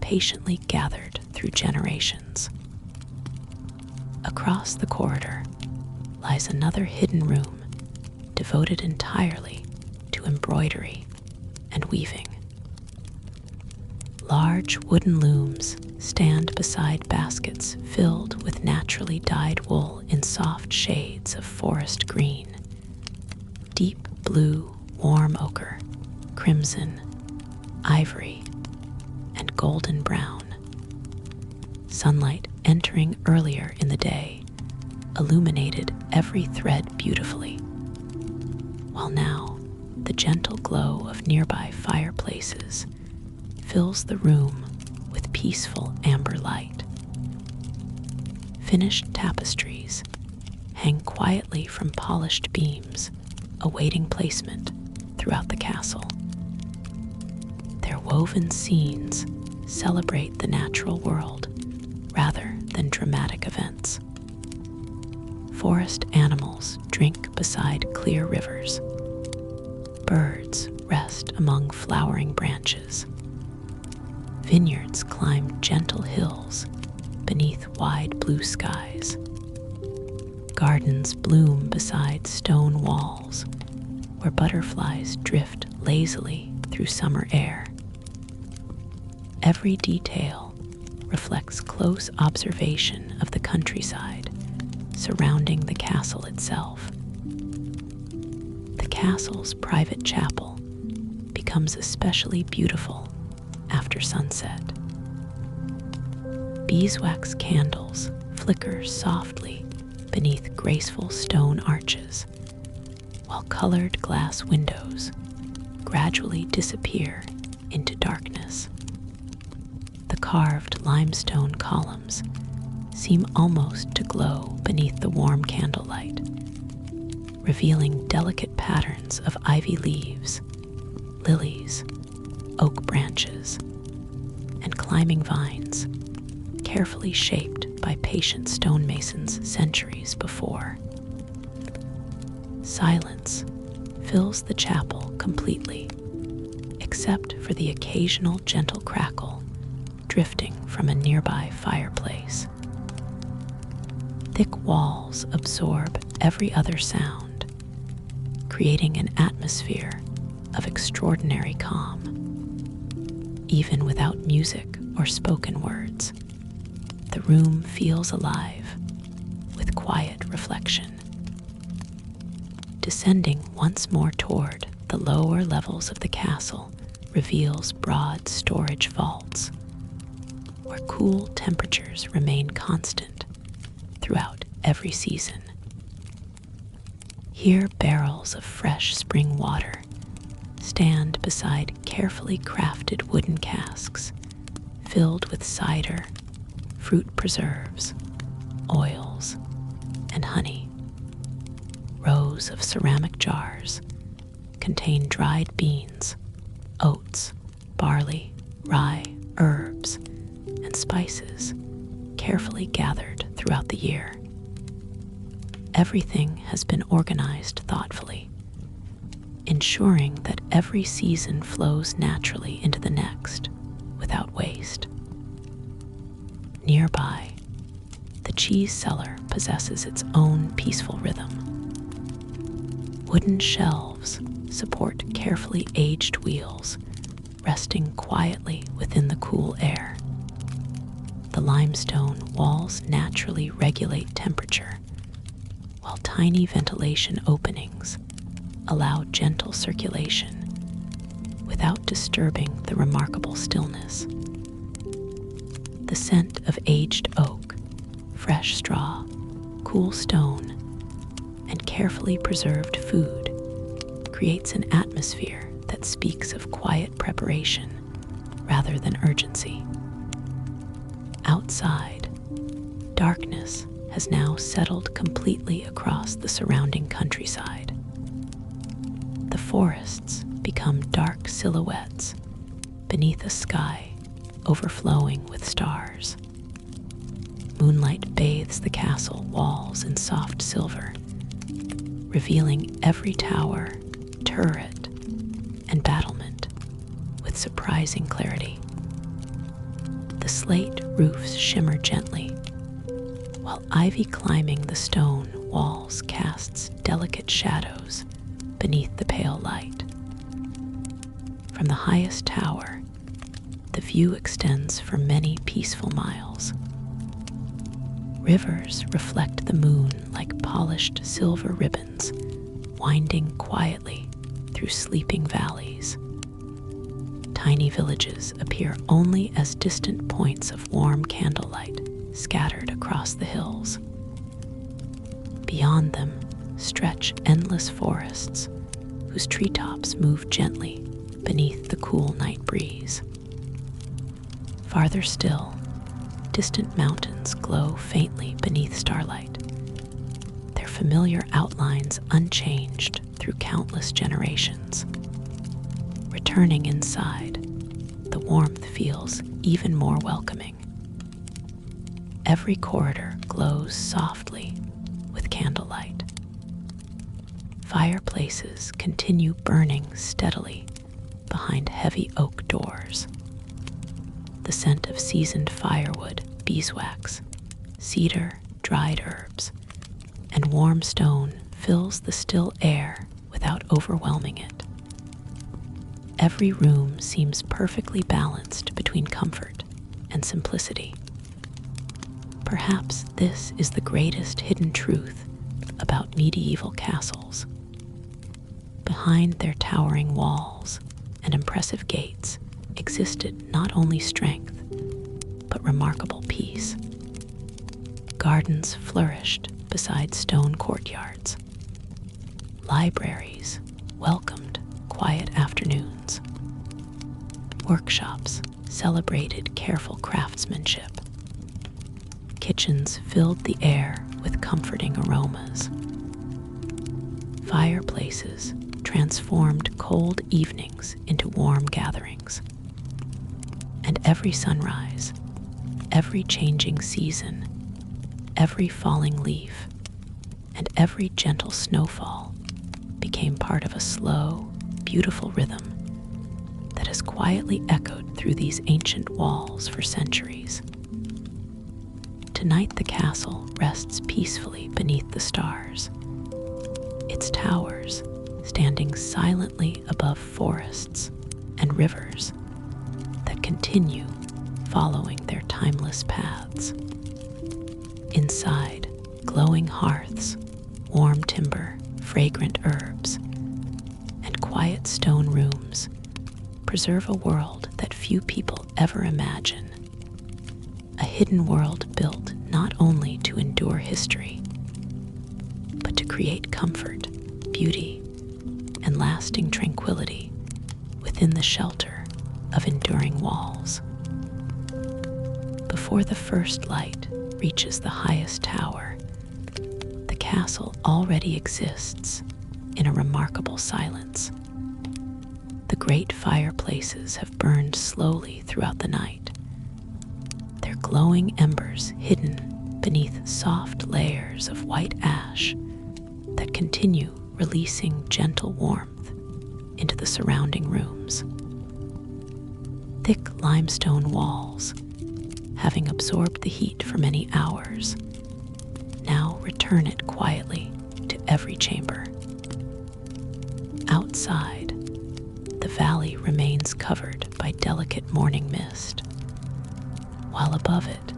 patiently gathered through generations. Across the corridor lies another hidden room devoted entirely to embroidery and weaving. Large wooden looms stand beside baskets filled with naturally dyed wool in soft shades of forest green, deep blue, warm ochre, crimson, ivory, and golden brown. Sunlight entering earlier in the day illuminated every thread beautifully, while now the gentle glow of nearby fireplaces fills the room with peaceful amber light. Finished tapestries hang quietly from polished beams, awaiting placement throughout the castle. Their woven scenes celebrate the natural world rather than dramatic events. Forest animals drink beside clear rivers. Birds rest among flowering branches. Vineyards climb gentle hills beneath wide blue skies. Gardens bloom beside stone walls where butterflies drift lazily through summer air. Every detail reflects close observation of the countryside surrounding the castle itself. The castle's private chapel becomes especially beautiful after after sunset. Beeswax candles flicker softly beneath graceful stone arches, while colored glass windows gradually disappear into darkness. The carved limestone columns seem almost to glow beneath the warm candlelight, revealing delicate patterns of ivy leaves, lilies, oak branches, and climbing vines, carefully shaped by patient stonemasons centuries before. Silence fills the chapel completely, except for the occasional gentle crackle drifting from a nearby fireplace. Thick walls absorb every other sound, creating an atmosphere of extraordinary calm. Even without music or spoken words, the room feels alive with quiet reflection. Descending once more toward the lower levels of the castle reveals broad storage vaults, where cool temperatures remain constant throughout every season. Here, barrels of fresh spring water stand beside carefully crafted wooden casks filled with cider, fruit preserves, oils, and honey. Rows of ceramic jars contain dried beans, oats, barley, rye, herbs, and spices carefully gathered throughout the year. Everything has been organized thoughtfully, ensuring that every season flows naturally into the next without waste. Nearby, the cheese cellar possesses its own peaceful rhythm. Wooden shelves support carefully aged wheels, resting quietly within the cool air. The limestone walls naturally regulate temperature, while tiny ventilation openings allow gentle circulation without disturbing the remarkable stillness. The scent of aged oak, fresh straw, cool stone, and carefully preserved food creates an atmosphere that speaks of quiet preparation rather than urgency. Outside, darkness has now settled completely across the surrounding countryside. The forests become dark silhouettes beneath a sky overflowing with stars. Moonlight bathes the castle walls in soft silver, revealing every tower, turret, and battlement with surprising clarity. The slate roofs shimmer gently, while ivy climbing the stone walls casts delicate shadows beneath the pale light. From the highest tower, the view extends for many peaceful miles. Rivers reflect the moon like polished silver ribbons, winding quietly through sleeping valleys. Tiny villages appear only as distant points of warm candlelight scattered across the hills. Beyond them stretch endless forests, whose treetops move gently beneath the cool night breeze. Farther still, distant mountains glow faintly beneath starlight, their familiar outlines unchanged through countless generations. Returning inside, the warmth feels even more welcoming. Every corridor glows softly with candlelight. Fireplaces continue burning steadily behind heavy oak doors. The scent of seasoned firewood, beeswax, cedar, dried herbs, and warm stone fills the still air without overwhelming it. Every room seems perfectly balanced between comfort and simplicity. Perhaps this is the greatest hidden truth about medieval castles. Behind their towering walls and impressive gates existed not only strength, but remarkable peace. Gardens flourished beside stone courtyards. Libraries welcomed quiet afternoons. Workshops celebrated careful craftsmanship. Kitchens filled the air with comforting aromas. Fireplaces transformed cold evenings into warm gatherings. And every sunrise, every changing season, every falling leaf, and every gentle snowfall became part of a slow, beautiful rhythm that has quietly echoed through these ancient walls for centuries. Tonight the castle rests peacefully beneath the stars, its towers standing silently above forests and rivers that continue following their timeless paths. Inside, glowing hearths, warm timber, fragrant herbs, and quiet stone rooms preserve a world that few people ever imagine. A hidden world built not only to endure history, but to create comfort, beauty, and lasting tranquility within the shelter of enduring walls. Before the first light reaches the highest tower, the castle already exists in a remarkable silence. The great fireplaces have burned slowly throughout the night, their glowing embers hidden beneath soft layers of white ash that continue releasing gentle warmth into the surrounding rooms. Thick limestone walls, having absorbed the heat for many hours, now return it quietly to every chamber. Outside, the valley remains covered by delicate morning mist, while above it,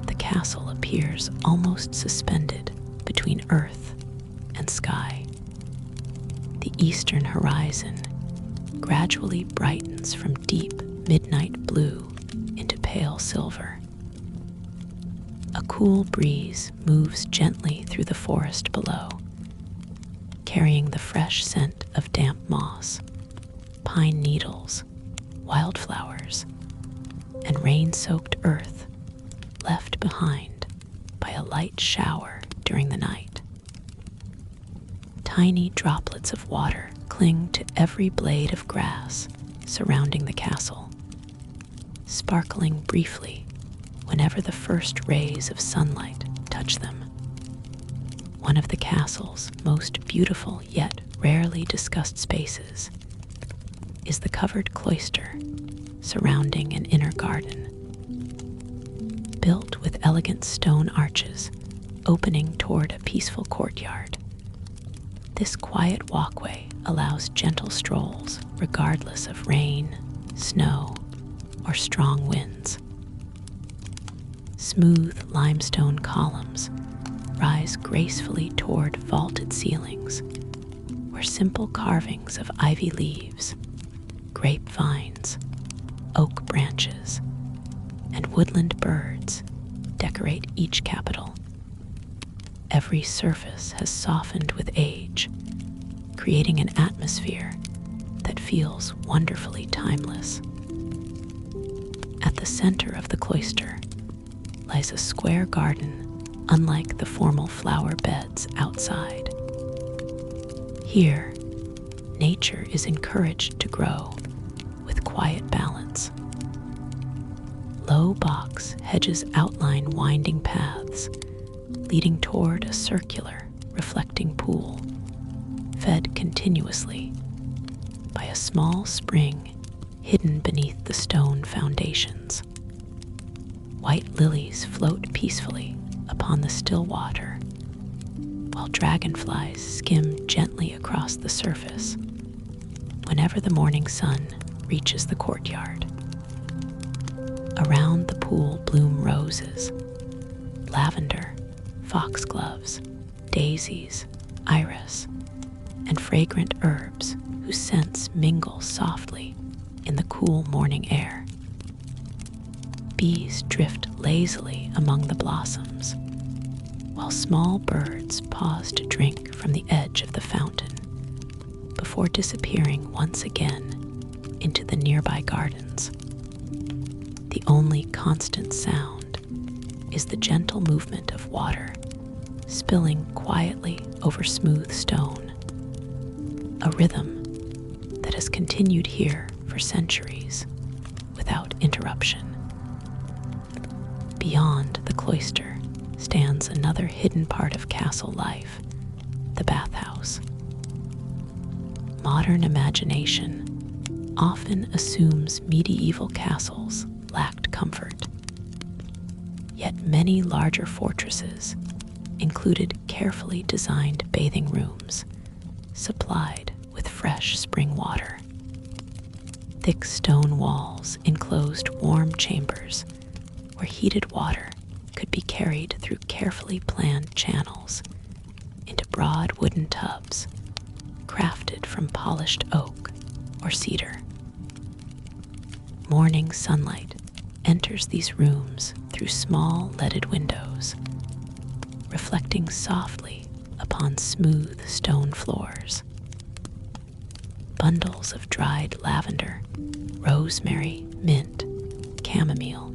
the castle appears almost suspended between earth and sky. The eastern horizon gradually brightens from deep midnight blue into pale silver. A cool breeze moves gently through the forest below, carrying the fresh scent of damp moss, pine needles, wildflowers, and rain-soaked earth left behind by a light shower during the night. Tiny droplets of water cling to every blade of grass surrounding the castle, sparkling briefly whenever the first rays of sunlight touch them. One of the castle's most beautiful yet rarely discussed spaces is the covered cloister surrounding an inner garden. Built with elegant stone arches opening toward a peaceful courtyard, this quiet walkway allows gentle strolls regardless of rain, snow, or strong winds. Smooth limestone columns rise gracefully toward vaulted ceilings, where simple carvings of ivy leaves, grapevines, oak branches, and woodland birds decorate each capital. Every surface has softened with age, creating an atmosphere that feels wonderfully timeless. At the center of the cloister lies a square garden unlike the formal flower beds outside. Here, nature is encouraged to grow with quiet balance. Low box hedges outline winding paths leading toward a circular, reflecting pool, fed continuously by a small spring hidden beneath the stone foundations. White lilies float peacefully upon the still water, while dragonflies skim gently across the surface whenever the morning sun reaches the courtyard. Around the pool bloom roses, lavender, foxgloves, daisies, iris, and fragrant herbs whose scents mingle softly in the cool morning air. Bees drift lazily among the blossoms, while small birds pause to drink from the edge of the fountain before disappearing once again into the nearby gardens. The only constant sound is the gentle movement of water spilling quietly over smooth stone, a rhythm that has continued here for centuries without interruption. Beyond the cloister stands another hidden part of castle life, the bathhouse. Modern imagination often assumes medieval castles lacked comfort. Yet many larger fortresses included carefully designed bathing rooms supplied with fresh spring water. Thick stone walls enclosed warm chambers where heated water could be carried through carefully planned channels into broad wooden tubs crafted from polished oak or cedar. Morning sunlight enters these rooms through small leaded windows, reflecting softly upon smooth stone floors. Bundles of dried lavender, rosemary, mint, chamomile,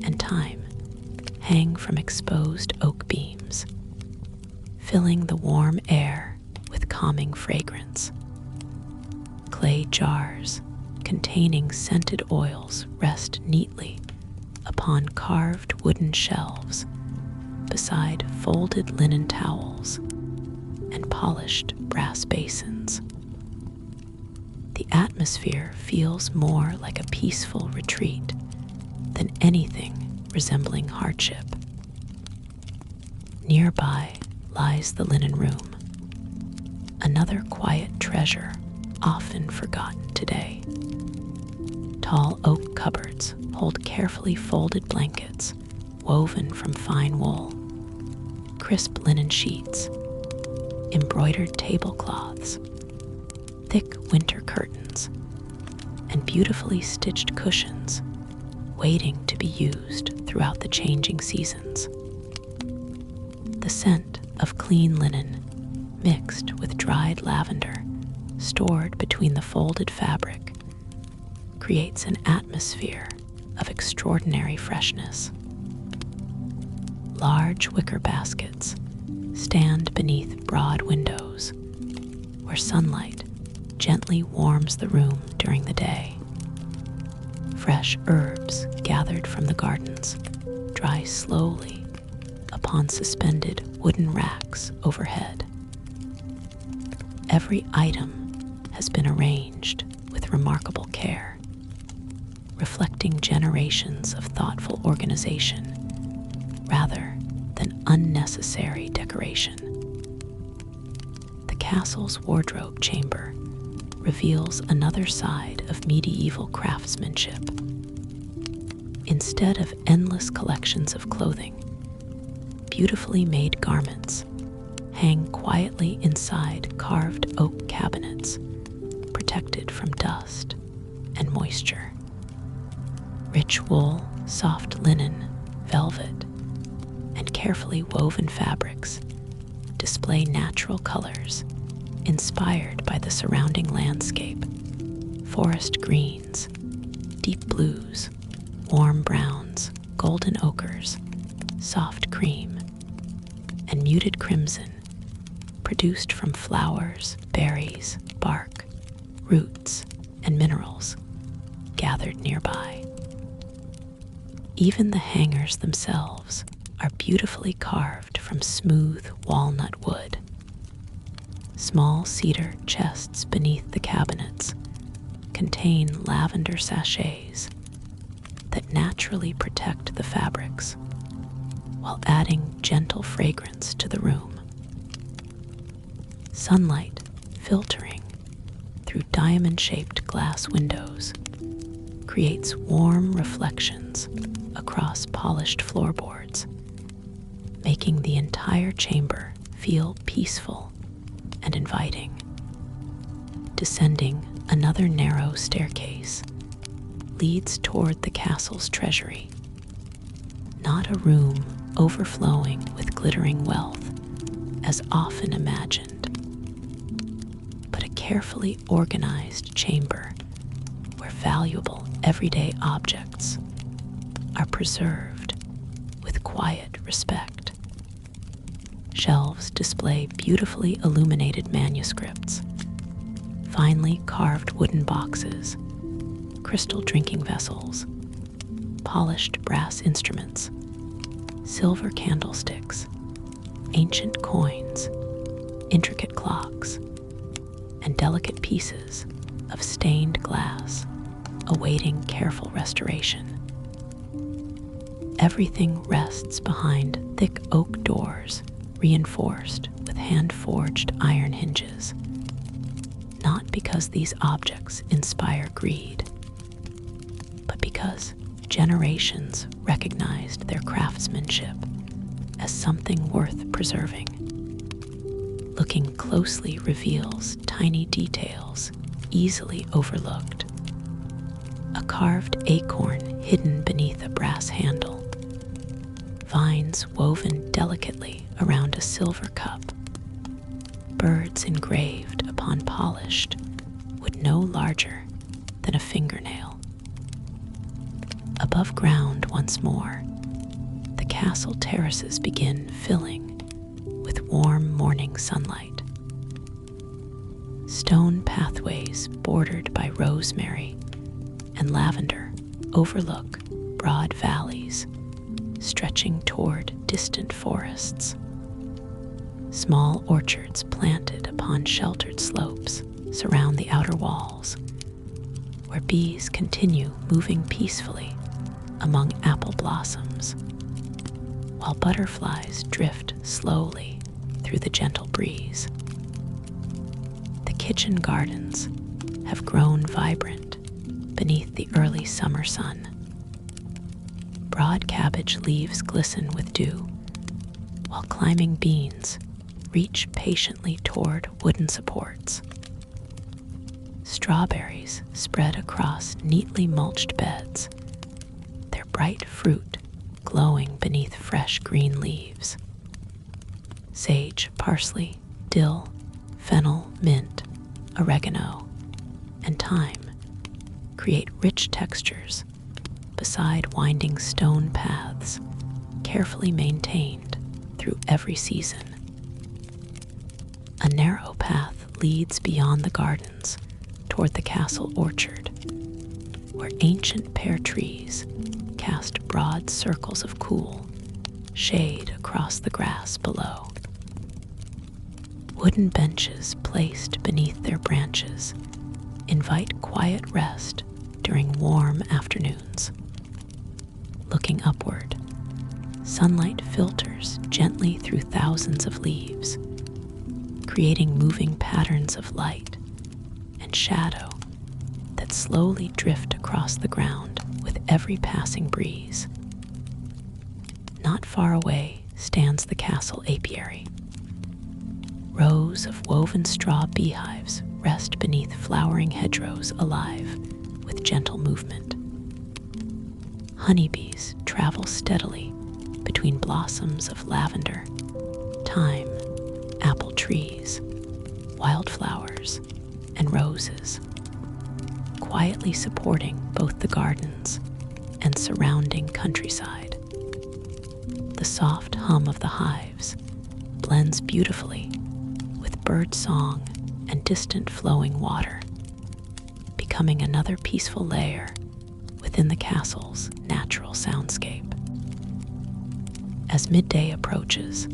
and thyme hang from exposed oak beams, filling the warm air with calming fragrance. Clay jars containing scented oils rest neatly upon carved wooden shelves beside folded linen towels and polished brass basins. The atmosphere feels more like a peaceful retreat than anything resembling hardship. Nearby lies the linen room, another quiet treasure often forgotten today. Tall oak cupboards hold carefully folded blankets woven from fine wool, crisp linen sheets, embroidered tablecloths, thick winter curtains, and beautifully stitched cushions waiting to be used throughout the changing seasons. The scent of clean linen mixed with dried lavender stored between the folded fabric creates an atmosphere of extraordinary freshness. Large wicker baskets stand beneath broad windows where sunlight gently warms the room during the day. Fresh herbs gathered from the gardens dry slowly upon suspended wooden racks overhead. Every item has been arranged with remarkable care, reflecting generations of thoughtful organization rather than unnecessary decoration. The castle's wardrobe chamber reveals another side of medieval craftsmanship. Instead of endless collections of clothing, beautifully made garments hang quietly inside carved oak cabinets, protected from dust and moisture. Rich wool, soft linen, velvet, and carefully woven fabrics display natural colors inspired by the surrounding landscape: forest greens, deep blues, warm browns, golden ochres, soft cream, and muted crimson produced from flowers, berries, bark, roots, and minerals gathered nearby. Even the hangers themselves are beautifully carved from smooth walnut wood. Small cedar chests beneath the cabinets contain lavender sachets that naturally protect the fabrics while adding gentle fragrance to the room. Sunlight filtering through diamond-shaped glass windows creates warm reflections across polished floorboards, making the entire chamber feel peaceful and inviting. Descending another narrow staircase leads toward the castle's treasury. Not a room overflowing with glittering wealth, as often imagined, but a carefully organized chamber where valuable everyday objects are preserved with quiet respect. Shelves display beautifully illuminated manuscripts, finely carved wooden boxes, crystal drinking vessels, polished brass instruments, silver candlesticks, ancient coins, intricate clocks, and delicate pieces of stained glass awaiting careful restoration. Everything rests behind thick oak doors reinforced with hand-forged iron hinges, not because these objects inspire greed, but because generations recognized their craftsmanship as something worth preserving. Looking closely reveals tiny details easily overlooked. A carved acorn hidden beneath a brass handle, vines woven delicately around a silver cup, birds engraved upon polished wood no larger than a fingernail. Above ground once more, the castle terraces begin filling with warm morning sunlight. Stone pathways bordered by rosemary and lavender overlook broad valleys stretching toward distant forests. Small orchards planted upon sheltered slopes surround the outer walls, where bees continue moving peacefully among apple blossoms, while butterflies drift slowly through the gentle breeze. The kitchen gardens have grown vibrant beneath the early summer sun. Broad cabbage leaves glisten with dew, while climbing beans reach patiently toward wooden supports. Strawberries spread across neatly mulched beds, their bright fruit glowing beneath fresh green leaves. Sage, parsley, dill, fennel, mint, oregano, and thyme create rich textures beside winding stone paths carefully maintained through every season. A narrow path leads beyond the gardens toward the castle orchard, where ancient pear trees cast broad circles of cool shade across the grass below. Wooden benches placed beneath their branches invite quiet rest during warm afternoons. Looking upward, sunlight filters gently through thousands of leaves, creating moving patterns of light and shadow that slowly drift across the ground with every passing breeze. Not far away stands the castle apiary. Rows of woven straw beehives rest beneath flowering hedgerows alive with gentle movement. Honeybees travel steadily between blossoms of lavender, thyme, apple trees, wildflowers, and roses, quietly supporting both the gardens and surrounding countryside. The soft hum of the hives blends beautifully with bird song and distant flowing water, becoming another peaceful layer within the castle's natural soundscape. As midday approaches,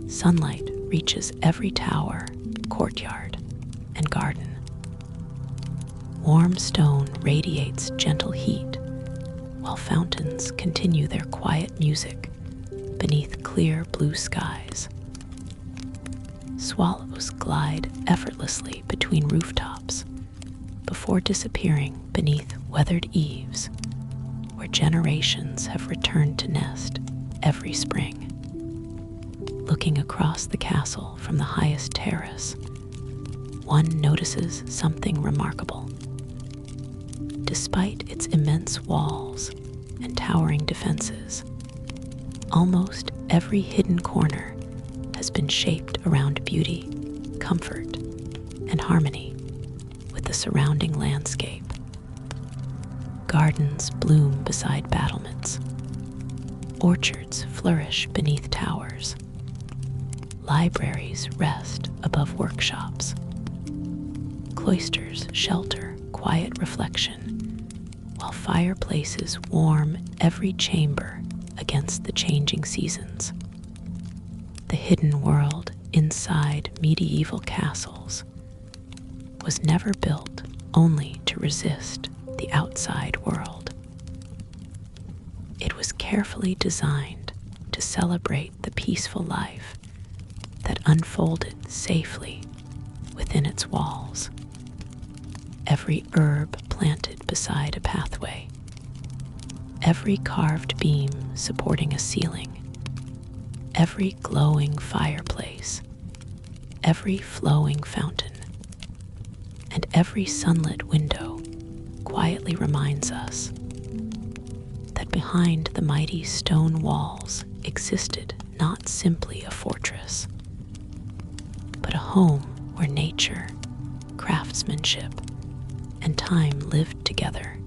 sunlight reaches every tower, courtyard, and garden. Warm stone radiates gentle heat, while fountains continue their quiet music beneath clear blue skies. Swallows glide effortlessly between rooftops before disappearing beneath weathered eaves, where generations have returned to nest every spring. Looking across the castle from the highest terrace, one notices something remarkable. Despite its immense walls and towering defenses, almost every hidden corner has been shaped around beauty, comfort, and harmony with the surrounding landscape. Gardens bloom beside battlements. Orchards flourish beneath towers. Libraries rest above workshops. Cloisters shelter quiet reflection, while fireplaces warm every chamber against the changing seasons. The hidden world inside medieval castles was never built only to resist the outside world. It was carefully designed to celebrate the peaceful life that unfolded safely within its walls. Every herb planted beside a pathway, every carved beam supporting a ceiling, every glowing fireplace, every flowing fountain, and every sunlit window quietly reminds us that behind the mighty stone walls existed not simply a fortress, but a home where nature, craftsmanship, and time lived together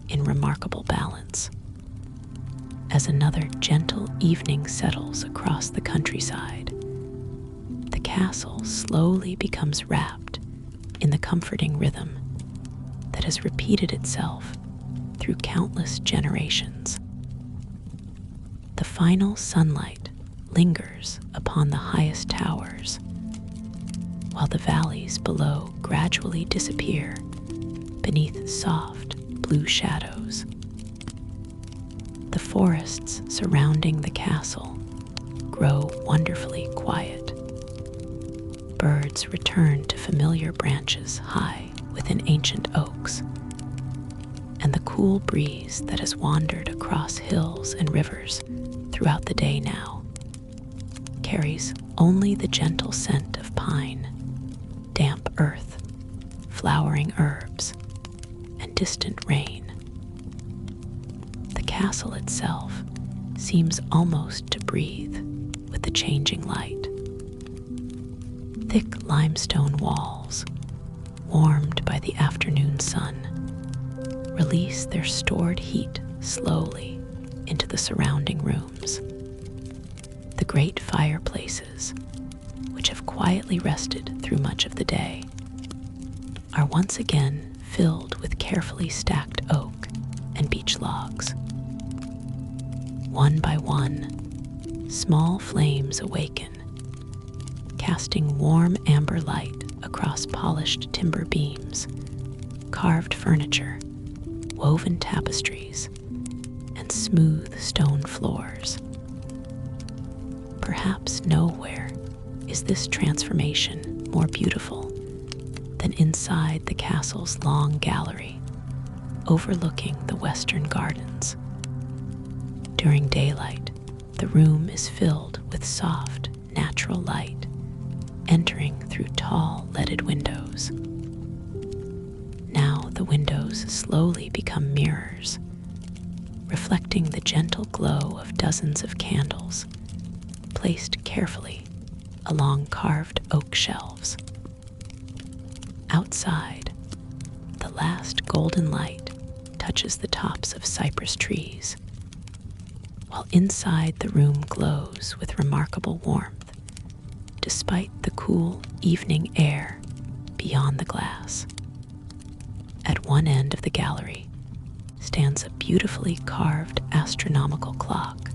in remarkable balance. As another gentle evening settles across the countryside, the castle slowly becomes wrapped in the comforting rhythm that has repeated itself through countless generations. The final sunlight lingers upon the highest towers, while the valleys below gradually disappear beneath soft blue shadows. The forests surrounding the castle grow wonderfully quiet. Birds return to familiar branches high within ancient oaks, and the cool breeze that has wandered across hills and rivers throughout the day now carries only the gentle scent of pine, damp earth, flowering herbs, and distant rain. The castle itself seems almost to breathe with the changing light. Thick limestone walls, warmed by the afternoon sun, release their stored heat slowly into the surrounding rooms. The great fireplaces, which have quietly rested through much of the day, are once again filled with carefully stacked oak and beech logs. One by one, small flames awaken, casting warm amber light across polished timber beams, carved furniture, woven tapestries, and smooth stone floors. Perhaps nowhere is this transformation more beautiful than inside the castle's long gallery overlooking the western gardens. During daylight, the room is filled with soft, natural light entering through tall leaded windows. Now the windows slowly become mirrors, reflecting the gentle glow of dozens of candles placed carefully along carved oak shelves. Outside, the last golden light touches the tops of cypress trees, while inside the room glows with remarkable warmth despite the cool evening air beyond the glass. At one end of the gallery stands a beautifully carved astronomical clock,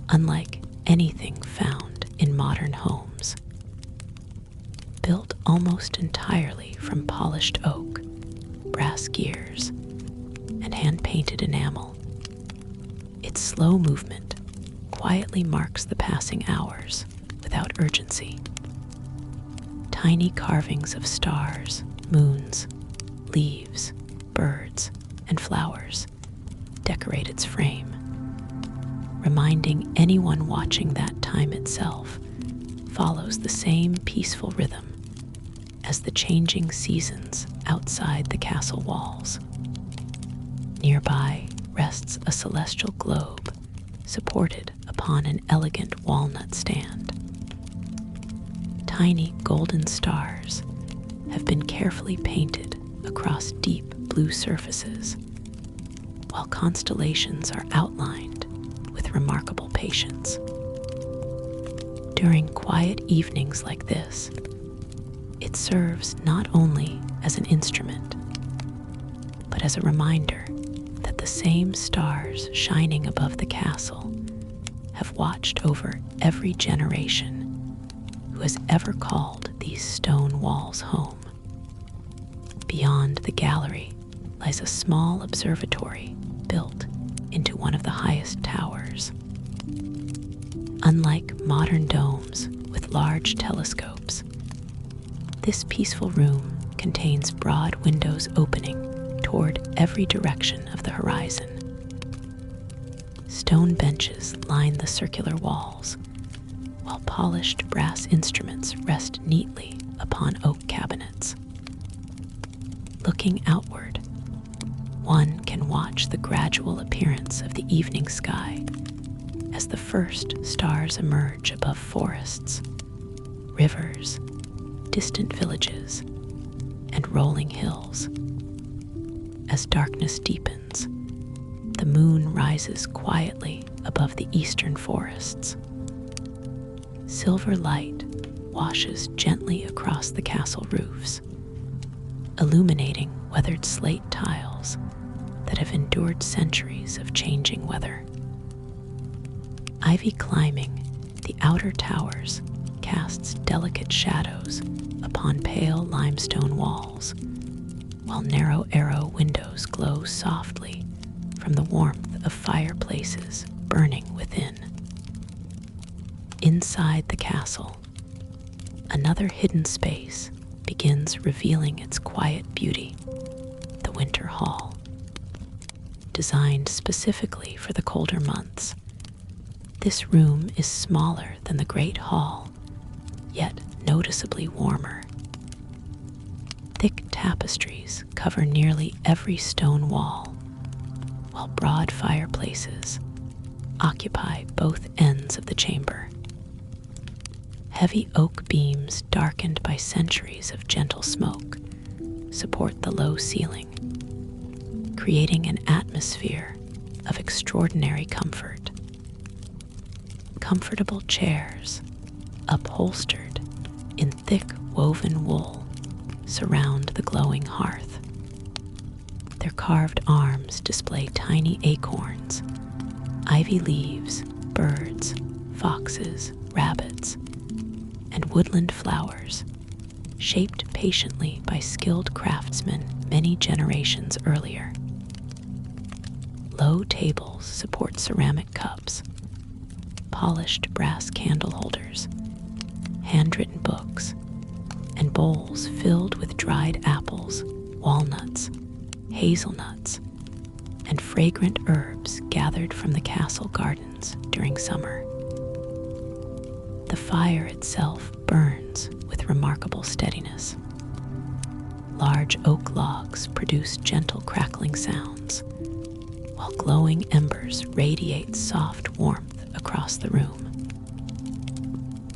unlike anything found in modern homes. Built almost entirely from polished oak, brass gears, and hand-painted enamel, its slow movement quietly marks the passing hours without urgency. Tiny carvings of stars, moons, leaves, birds, and flowers decorate its frame, reminding anyone watching that time itself follows the same peaceful rhythm as the changing seasons outside the castle walls. Nearby rests a celestial globe supported upon an elegant walnut stand. Tiny golden stars have been carefully painted across deep blue surfaces, while constellations are outlined with remarkable patience. During quiet evenings like this, it serves not only as an instrument, but as a reminder that the same stars shining above the castle have watched over every generation who has ever called these stone walls home. Beyond the gallery lies a small observatory built into one of the highest towers. Unlike modern domes with large telescopes, this peaceful room contains broad windows opening toward every direction of the horizon. Stone benches line the circular walls, while polished brass instruments rest neatly upon oak cabinets. Looking outward, one can watch the gradual appearance of the evening sky as the first stars emerge above forests, rivers, distant villages, and rolling hills. As darkness deepens, the moon rises quietly above the eastern forests. Silver light washes gently across the castle roofs, illuminating weathered slate tiles that have endured centuries of changing weather. Ivy climbing the outer towers casts delicate shadows upon pale limestone walls, while narrow arrow windows glow softly from the warmth of fireplaces burning within. Inside the castle, another hidden space begins revealing its quiet beauty, the Winter Hall. Designed specifically for the colder months, this room is smaller than the Great Hall, yet noticeably warmer. Thick tapestries cover nearly every stone wall, while broad fireplaces occupy both ends of the chamber. Heavy oak beams darkened by centuries of gentle smoke support the low ceiling, creating an atmosphere of extraordinary comfort. Comfortable chairs, upholstered in thick woven wool, surround the glowing hearth. Their carved arms display tiny acorns, ivy leaves, birds, foxes, rabbits, and woodland flowers, shaped patiently by skilled craftsmen many generations earlier. Low tables support ceramic cups, polished brass candle holders, handwritten books, and bowls filled with dried apples, walnuts, hazelnuts, and fragrant herbs gathered from the castle gardens during summer. The fire itself burns with remarkable steadiness. Large oak logs produce gentle crackling sounds, while glowing embers radiate soft warmth across the room.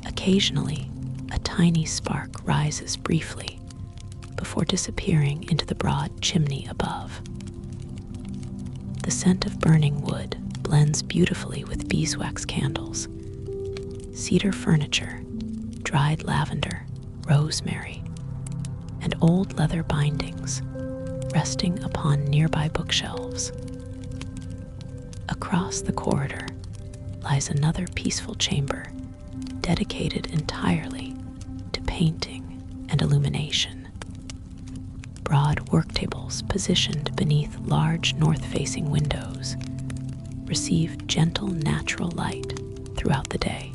Occasionally, a tiny spark rises briefly before disappearing into the broad chimney above. The scent of burning wood blends beautifully with beeswax candles, cedar furniture, dried lavender, rosemary, and old leather bindings resting upon nearby bookshelves. Across the corridor lies another peaceful chamber dedicated entirely to painting and illumination. Broad work tables positioned beneath large north-facing windows receive gentle natural light throughout the day.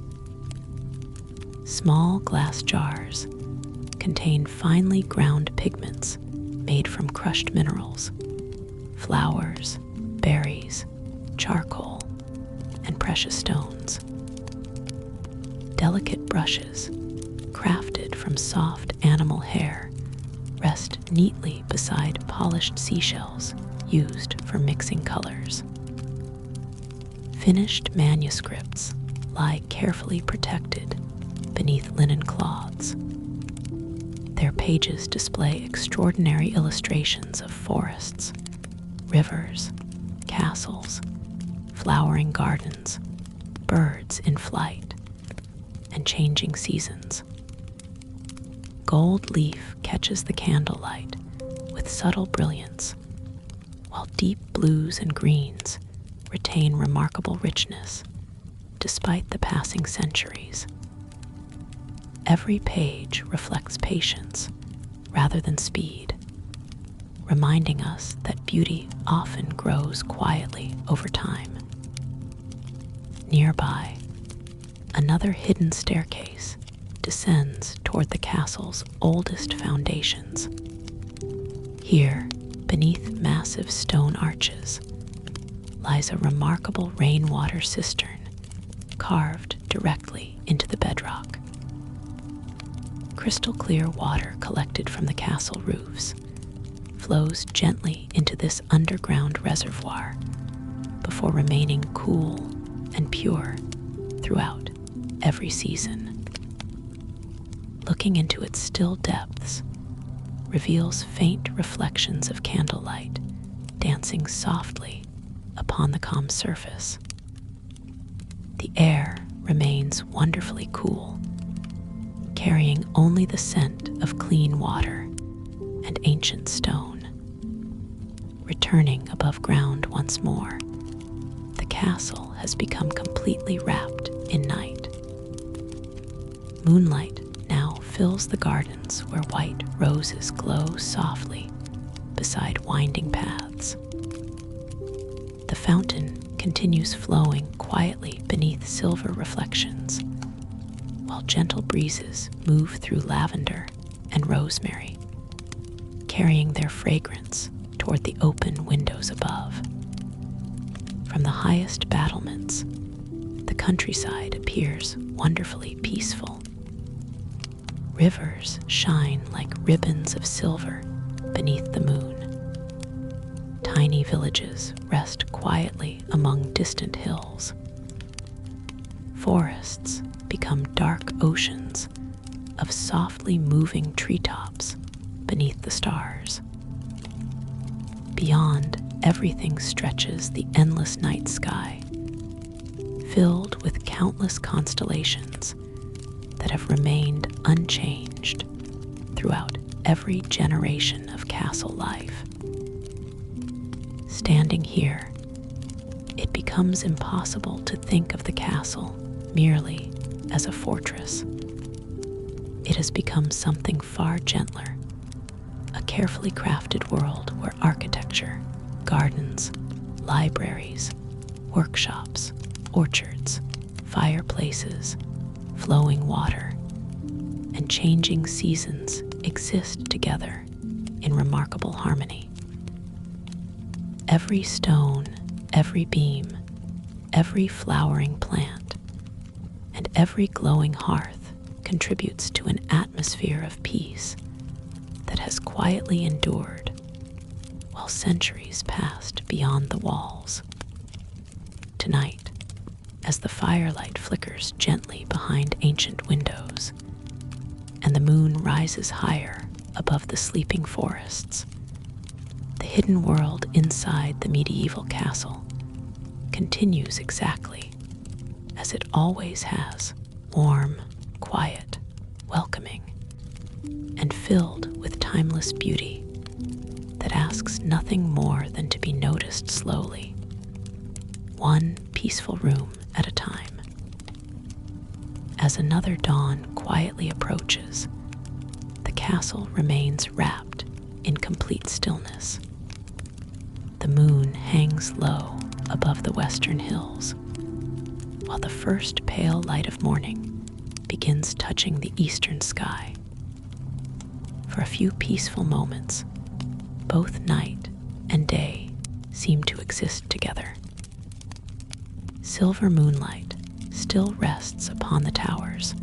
Small glass jars contain finely ground pigments made from crushed minerals, flowers, berries, charcoal, and precious stones. Delicate brushes, crafted from soft animal hair, rest neatly beside polished seashells used for mixing colors. Finished manuscripts lie carefully protected beneath linen cloths. Their pages display extraordinary illustrations of forests, rivers, castles, flowering gardens, birds in flight, and changing seasons. Gold leaf catches the candlelight with subtle brilliance, while deep blues and greens retain remarkable richness despite the passing centuries. Every page reflects patience rather than speed, reminding us that beauty often grows quietly over time. Nearby, another hidden staircase descends toward the castle's oldest foundations. Here, beneath massive stone arches, lies a remarkable rainwater cistern carved directly into the bedrock. Crystal clear water collected from the castle roofs flows gently into this underground reservoir before remaining cool and pure throughout every season. Looking into its still depths reveals faint reflections of candlelight dancing softly upon the calm surface. The air remains wonderfully cool, carrying only the scent of clean water and ancient stone. Returning above ground once more, the castle has become completely wrapped in night. Moonlight now fills the gardens where white roses glow softly beside winding paths. The fountain continues flowing quietly beneath silver reflections, while gentle breezes move through lavender and rosemary, carrying their fragrance toward the open windows above. From the highest battlements, the countryside appears wonderfully peaceful. Rivers shine like ribbons of silver beneath the moon. Tiny villages rest quietly among distant hills. Forests become dark oceans of softly moving treetops beneath the stars. Beyond, everything stretches the endless night sky, filled with countless constellations that have remained unchanged throughout every generation of castle life. Standing here, it becomes impossible to think of the castle merely as a fortress. It has become something far gentler, a carefully crafted world where architecture, gardens, libraries, workshops, orchards, fireplaces, flowing water, and changing seasons exist together in remarkable harmony. Every stone, every beam, every flowering plant, and every glowing hearth contributes to an atmosphere of peace that has quietly endured while centuries passed beyond the walls. Tonight, as the firelight flickers gently behind ancient windows and the moon rises higher above the sleeping forests, the hidden world inside the medieval castle continues exactly as it always has: warm, quiet, welcoming, and filled with timeless beauty that asks nothing more than to be noticed slowly, one peaceful room at a time. As another dawn quietly approaches, the castle remains wrapped in complete stillness. The moon hangs low above the western hills, while the first pale light of morning begins touching the eastern sky. For a few peaceful moments, both night and day seem to exist together. Silver moonlight still rests upon the towers,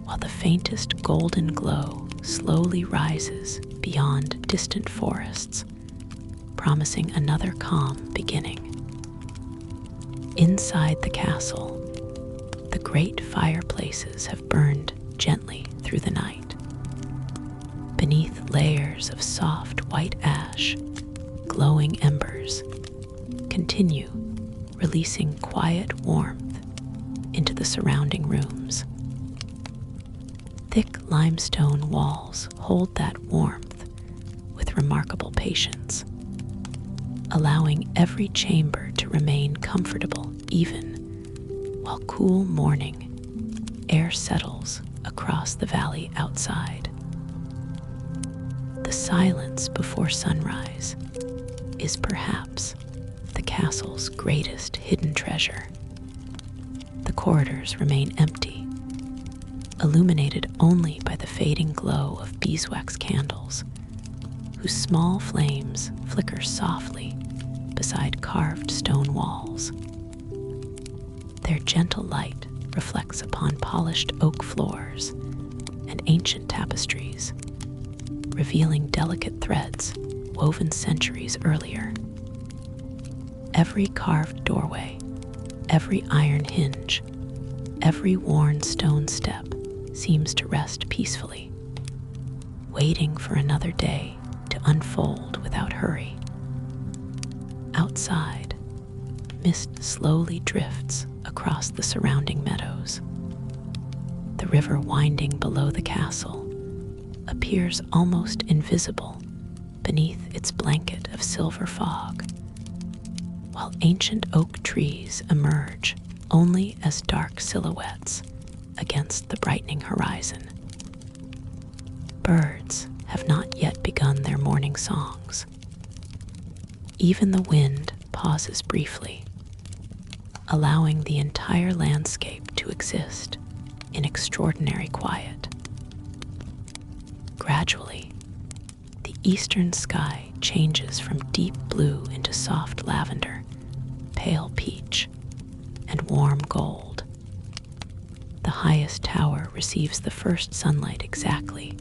while the faintest golden glow slowly rises beyond distant forests, promising another calm beginning. Inside the castle, the great fireplaces have burned gently through the night. Beneath layers of soft white ash, glowing embers continue releasing quiet warmth into the surrounding rooms. Thick limestone walls hold that warmth with remarkable patience, allowing every chamber to remain comfortable even while cool morning air settles across the valley outside. The silence before sunrise is perhaps the castle's greatest hidden treasure. The corridors remain empty, illuminated only by the fading glow of beeswax candles, whose small flames flicker softly beside carved stone walls. Their gentle light reflects upon polished oak floors and ancient tapestries, revealing delicate threads woven centuries earlier. Every carved doorway, every iron hinge, every worn stone step seems to rest peacefully, waiting for another day to unfold without hurry. Outside, mist slowly drifts across the surrounding meadows. The river winding below the castle appears almost invisible beneath its blanket of silver fog, while ancient oak trees emerge only as dark silhouettes against the brightening horizon. Birds have not yet begun their morning songs. Even the wind pauses briefly, allowing the entire landscape to exist in extraordinary quiet. Gradually, the eastern sky changes from deep blue into soft lavender, pale peach, and warm gold. The highest tower receives the first sunlight exactly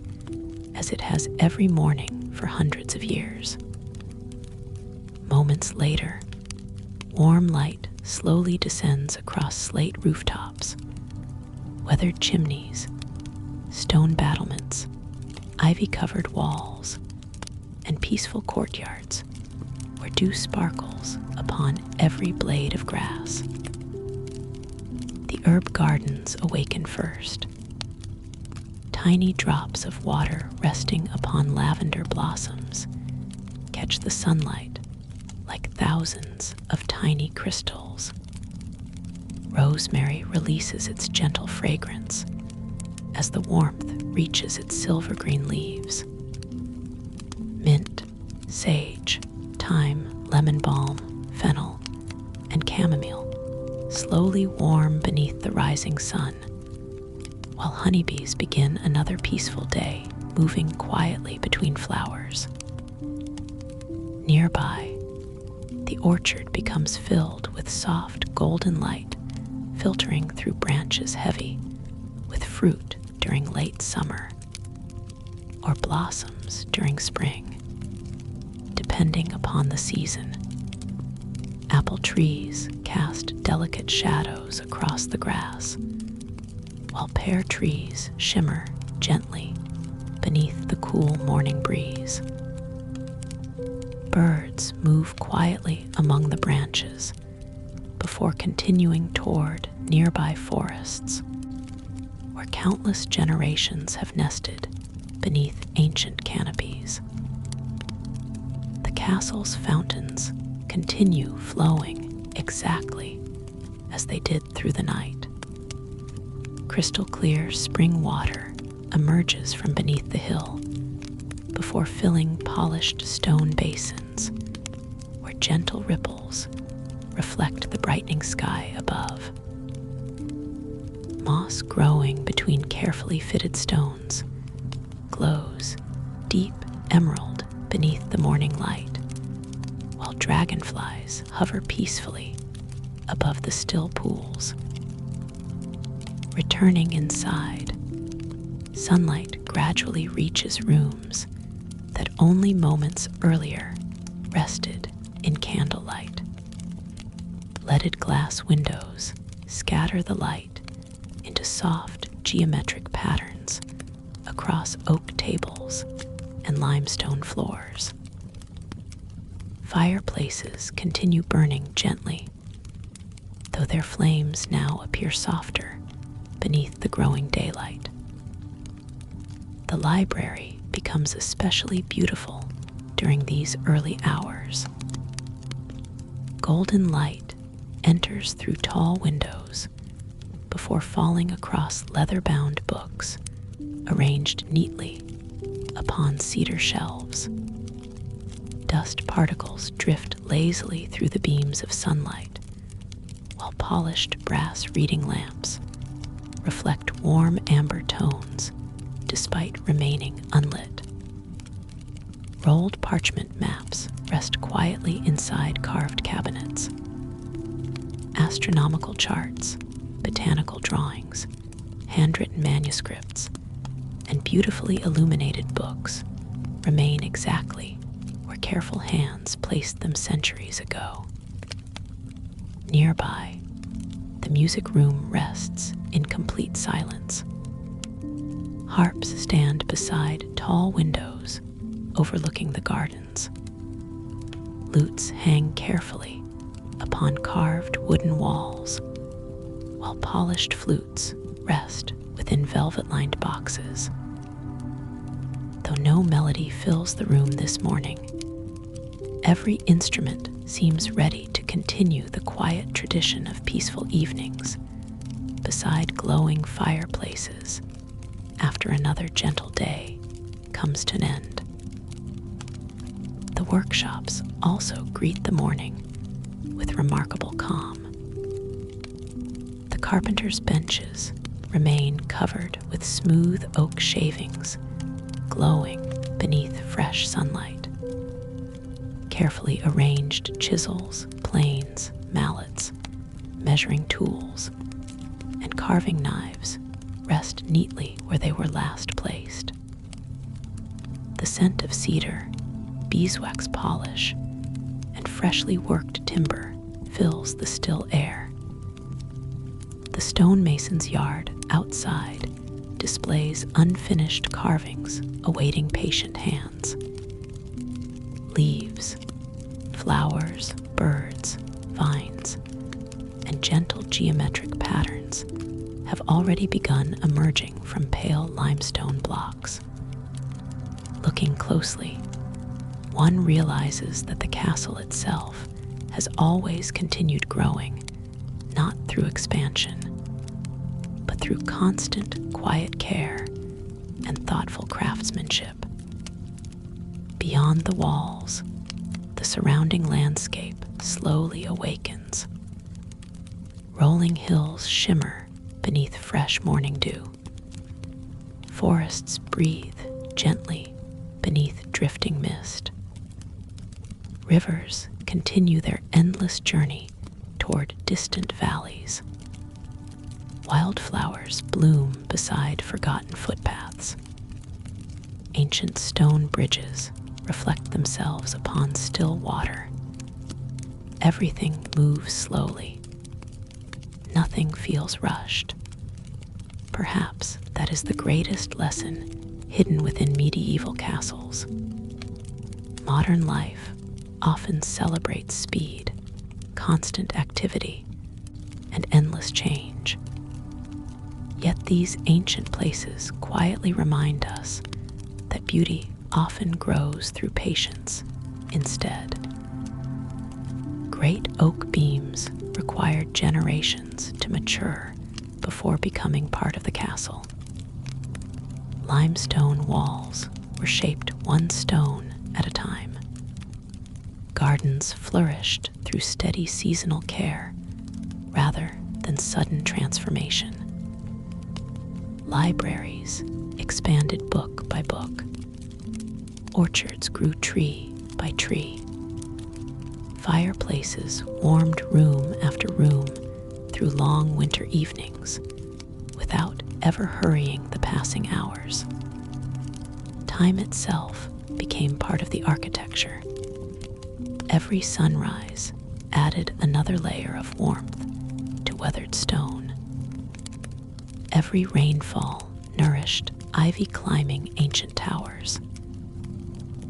as it has every morning for hundreds of years. Moments later, warm light slowly descends across slate rooftops, weathered chimneys, stone battlements, ivy-covered walls, and peaceful courtyards where dew sparkles upon every blade of grass. The herb gardens awaken first. Tiny drops of water resting upon lavender blossoms catch the sunlight like thousands of tiny crystals. Rosemary releases its gentle fragrance as the warmth reaches its silver-green leaves. Mint, sage, thyme, lemon balm, fennel, and chamomile slowly warm beneath the rising sun, while honeybees begin another peaceful day moving quietly between flowers. Nearby, the orchard becomes filled with soft golden light filtering through branches heavy with fruit during late summer or blossoms during spring, depending upon the season. Apple trees cast delicate shadows across the grass, while pear trees shimmer gently beneath the cool morning breeze. Birds move quietly among the branches before continuing toward nearby forests, where countless generations have nested beneath ancient canopies. The castle's fountains continue flowing exactly as they did through the night. Crystal clear spring water emerges from beneath the hill before filling polished stone basins where gentle ripples reflect the brightening sky above. Moss growing between carefully fitted stones glows deep emerald beneath the morning light, while dragonflies hover peacefully above the still pools. Returning inside, sunlight gradually reaches rooms that only moments earlier rested in candlelight. Leaded glass windows scatter the light into soft geometric patterns across oak tables and limestone floors. Fireplaces continue burning gently, though their flames now appear softer beneath the growing daylight. The library becomes especially beautiful during these early hours. Golden light enters through tall windows before falling across leather-bound books arranged neatly upon cedar shelves. Dust particles drift lazily through the beams of sunlight, while polished brass reading lamps reflect warm amber tones despite remaining unlit. Rolled parchment maps rest quietly inside carved cabinets. Astronomical charts, botanical drawings, handwritten manuscripts, and beautifully illuminated books remain exactly where careful hands placed them centuries ago. Nearby, the music room rests in complete silence. Harps stand beside tall windows overlooking the gardens. Lutes hang carefully upon carved wooden walls, while polished flutes rest within velvet-lined boxes. Though no melody fills the room this morning, every instrument seems ready to continue the quiet tradition of peaceful evenings beside glowing fireplaces after another gentle day comes to an end. The workshops also greet the morning with remarkable calm. The carpenter's benches remain covered with smooth oak shavings glowing beneath fresh sunlight. Carefully arranged chisels, planes, mallets, measuring tools, and carving knives rest neatly where they were last placed. The scent of cedar, beeswax polish, and freshly worked timber fills the still air. The stonemason's yard outside displays unfinished carvings awaiting patient hands. Leaves, flowers, birds, vines, and gentle geometric patterns have already begun emerging from pale limestone blocks. Looking closely, one realizes that the castle itself has always continued growing, not through expansion, but through constant, quiet care and thoughtful craftsmanship. Beyond the walls, the surrounding landscape slowly awakens. Rolling hills shimmer beneath fresh morning dew. Forests breathe gently beneath drifting mist. Rivers continue their endless journey toward distant valleys. Wildflowers bloom beside forgotten footpaths. Ancient stone bridges reflect themselves upon still water. Everything moves slowly. Nothing feels rushed. Perhaps that is the greatest lesson hidden within medieval castles. Modern life often celebrates speed, constant activity, and endless change. Yet these ancient places quietly remind us that beauty often grows through patience instead. Great oak beams required generations to mature before becoming part of the castle. Limestone walls were shaped one stone at a time. Gardens flourished through steady seasonal care rather than sudden transformation. Libraries expanded book by book. Orchards grew tree by tree. Fireplaces warmed room after room through long winter evenings without ever hurrying the passing hours. Time itself became part of the architecture, Every sunrise added another layer of warmth to weathered stone. Every rainfall nourished ivy-climbing ancient towers.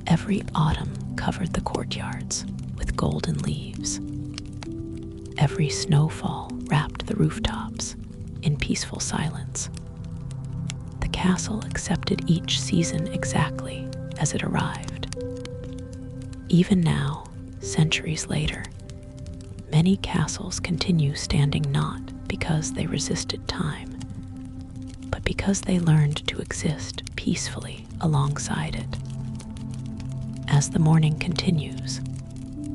Every autumn covered the courtyards with golden leaves. Every snowfall wrapped the rooftops in peaceful silence. The castle accepted each season exactly as it arrived. Even now, centuries later, many castles continue standing not because they resisted time, but because they learned to exist peacefully alongside it. As the morning continues,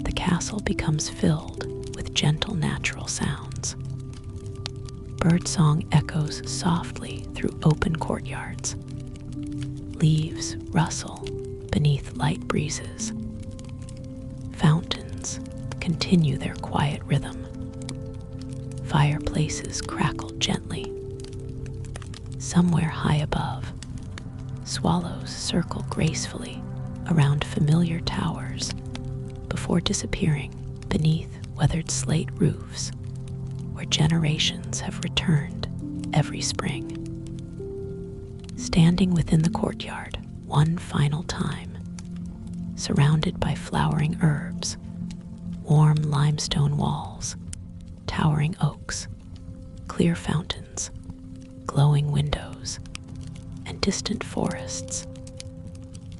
the castle becomes filled with gentle natural sounds. Birdsong echoes softly through open courtyards. Leaves rustle beneath light breezes. Fountains continue their quiet rhythm. Fireplaces crackle gently. Somewhere high above, swallows circle gracefully around familiar towers before disappearing beneath weathered slate roofs where generations have returned every spring. Standing within the courtyard one final time, surrounded by flowering herbs, warm limestone walls, towering oaks, clear fountains, glowing windows, and distant forests,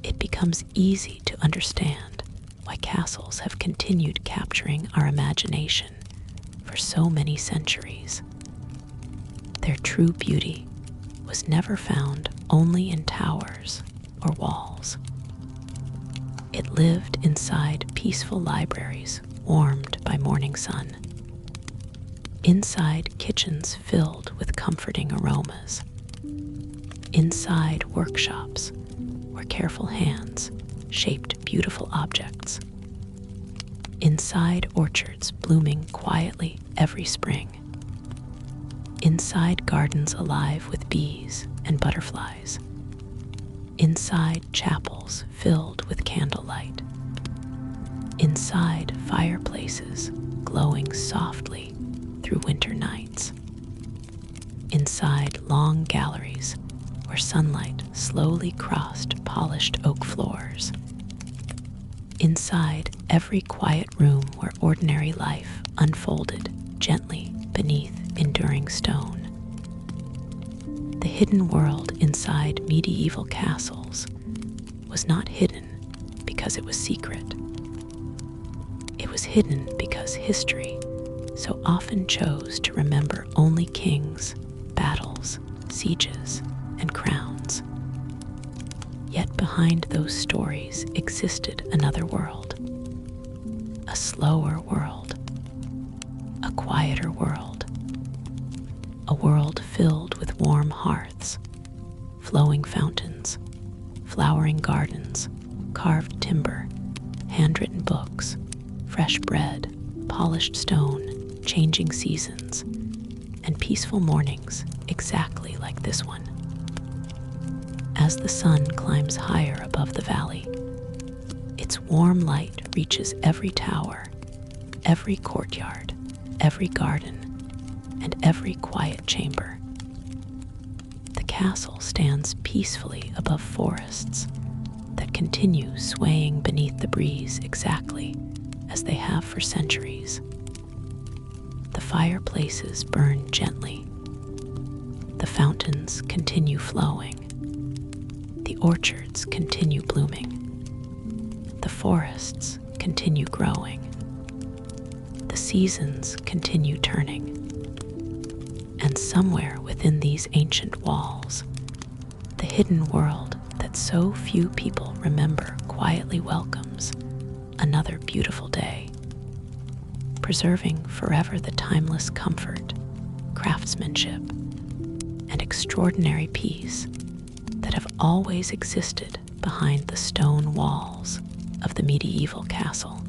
it becomes easy to understand why castles have continued capturing our imagination for so many centuries. Their true beauty was never found only in towers or walls. It lived inside peaceful libraries warmed by morning sun, inside kitchens filled with comforting aromas, inside workshops where careful hands shaped beautiful objects, inside orchards blooming quietly every spring, inside gardens alive with bees and butterflies, inside chapels filled with candlelight, inside fireplaces glowing softly through winter nights, inside long galleries where sunlight slowly crossed polished oak floors, inside every quiet room where ordinary life unfolded gently beneath enduring stone. The hidden world inside medieval castles was not hidden because it was secret. It was hidden because history so often chose to remember only kings, battles, sieges, and crowns. Yet behind those stories existed another world, a slower world, a quieter world, a world filled with warm hearths, flowing fountains, flowering gardens, carved timber, handwritten books, fresh bread, polished stone, changing seasons, and peaceful mornings exactly like this one. As the sun climbs higher above the valley, its warm light reaches every tower, every courtyard, every garden, and every quiet chamber. The castle stands peacefully above forests that continue swaying beneath the breeze exactly as they have for centuries. The fireplaces burn gently. The fountains continue flowing. The orchards continue blooming. The forests continue growing. The seasons continue turning. And somewhere within these ancient walls, the hidden world that so few people remember quietly welcomes another beautiful day, preserving forever the timeless comfort, craftsmanship, and extraordinary peace that have always existed behind the stone walls of the medieval castle.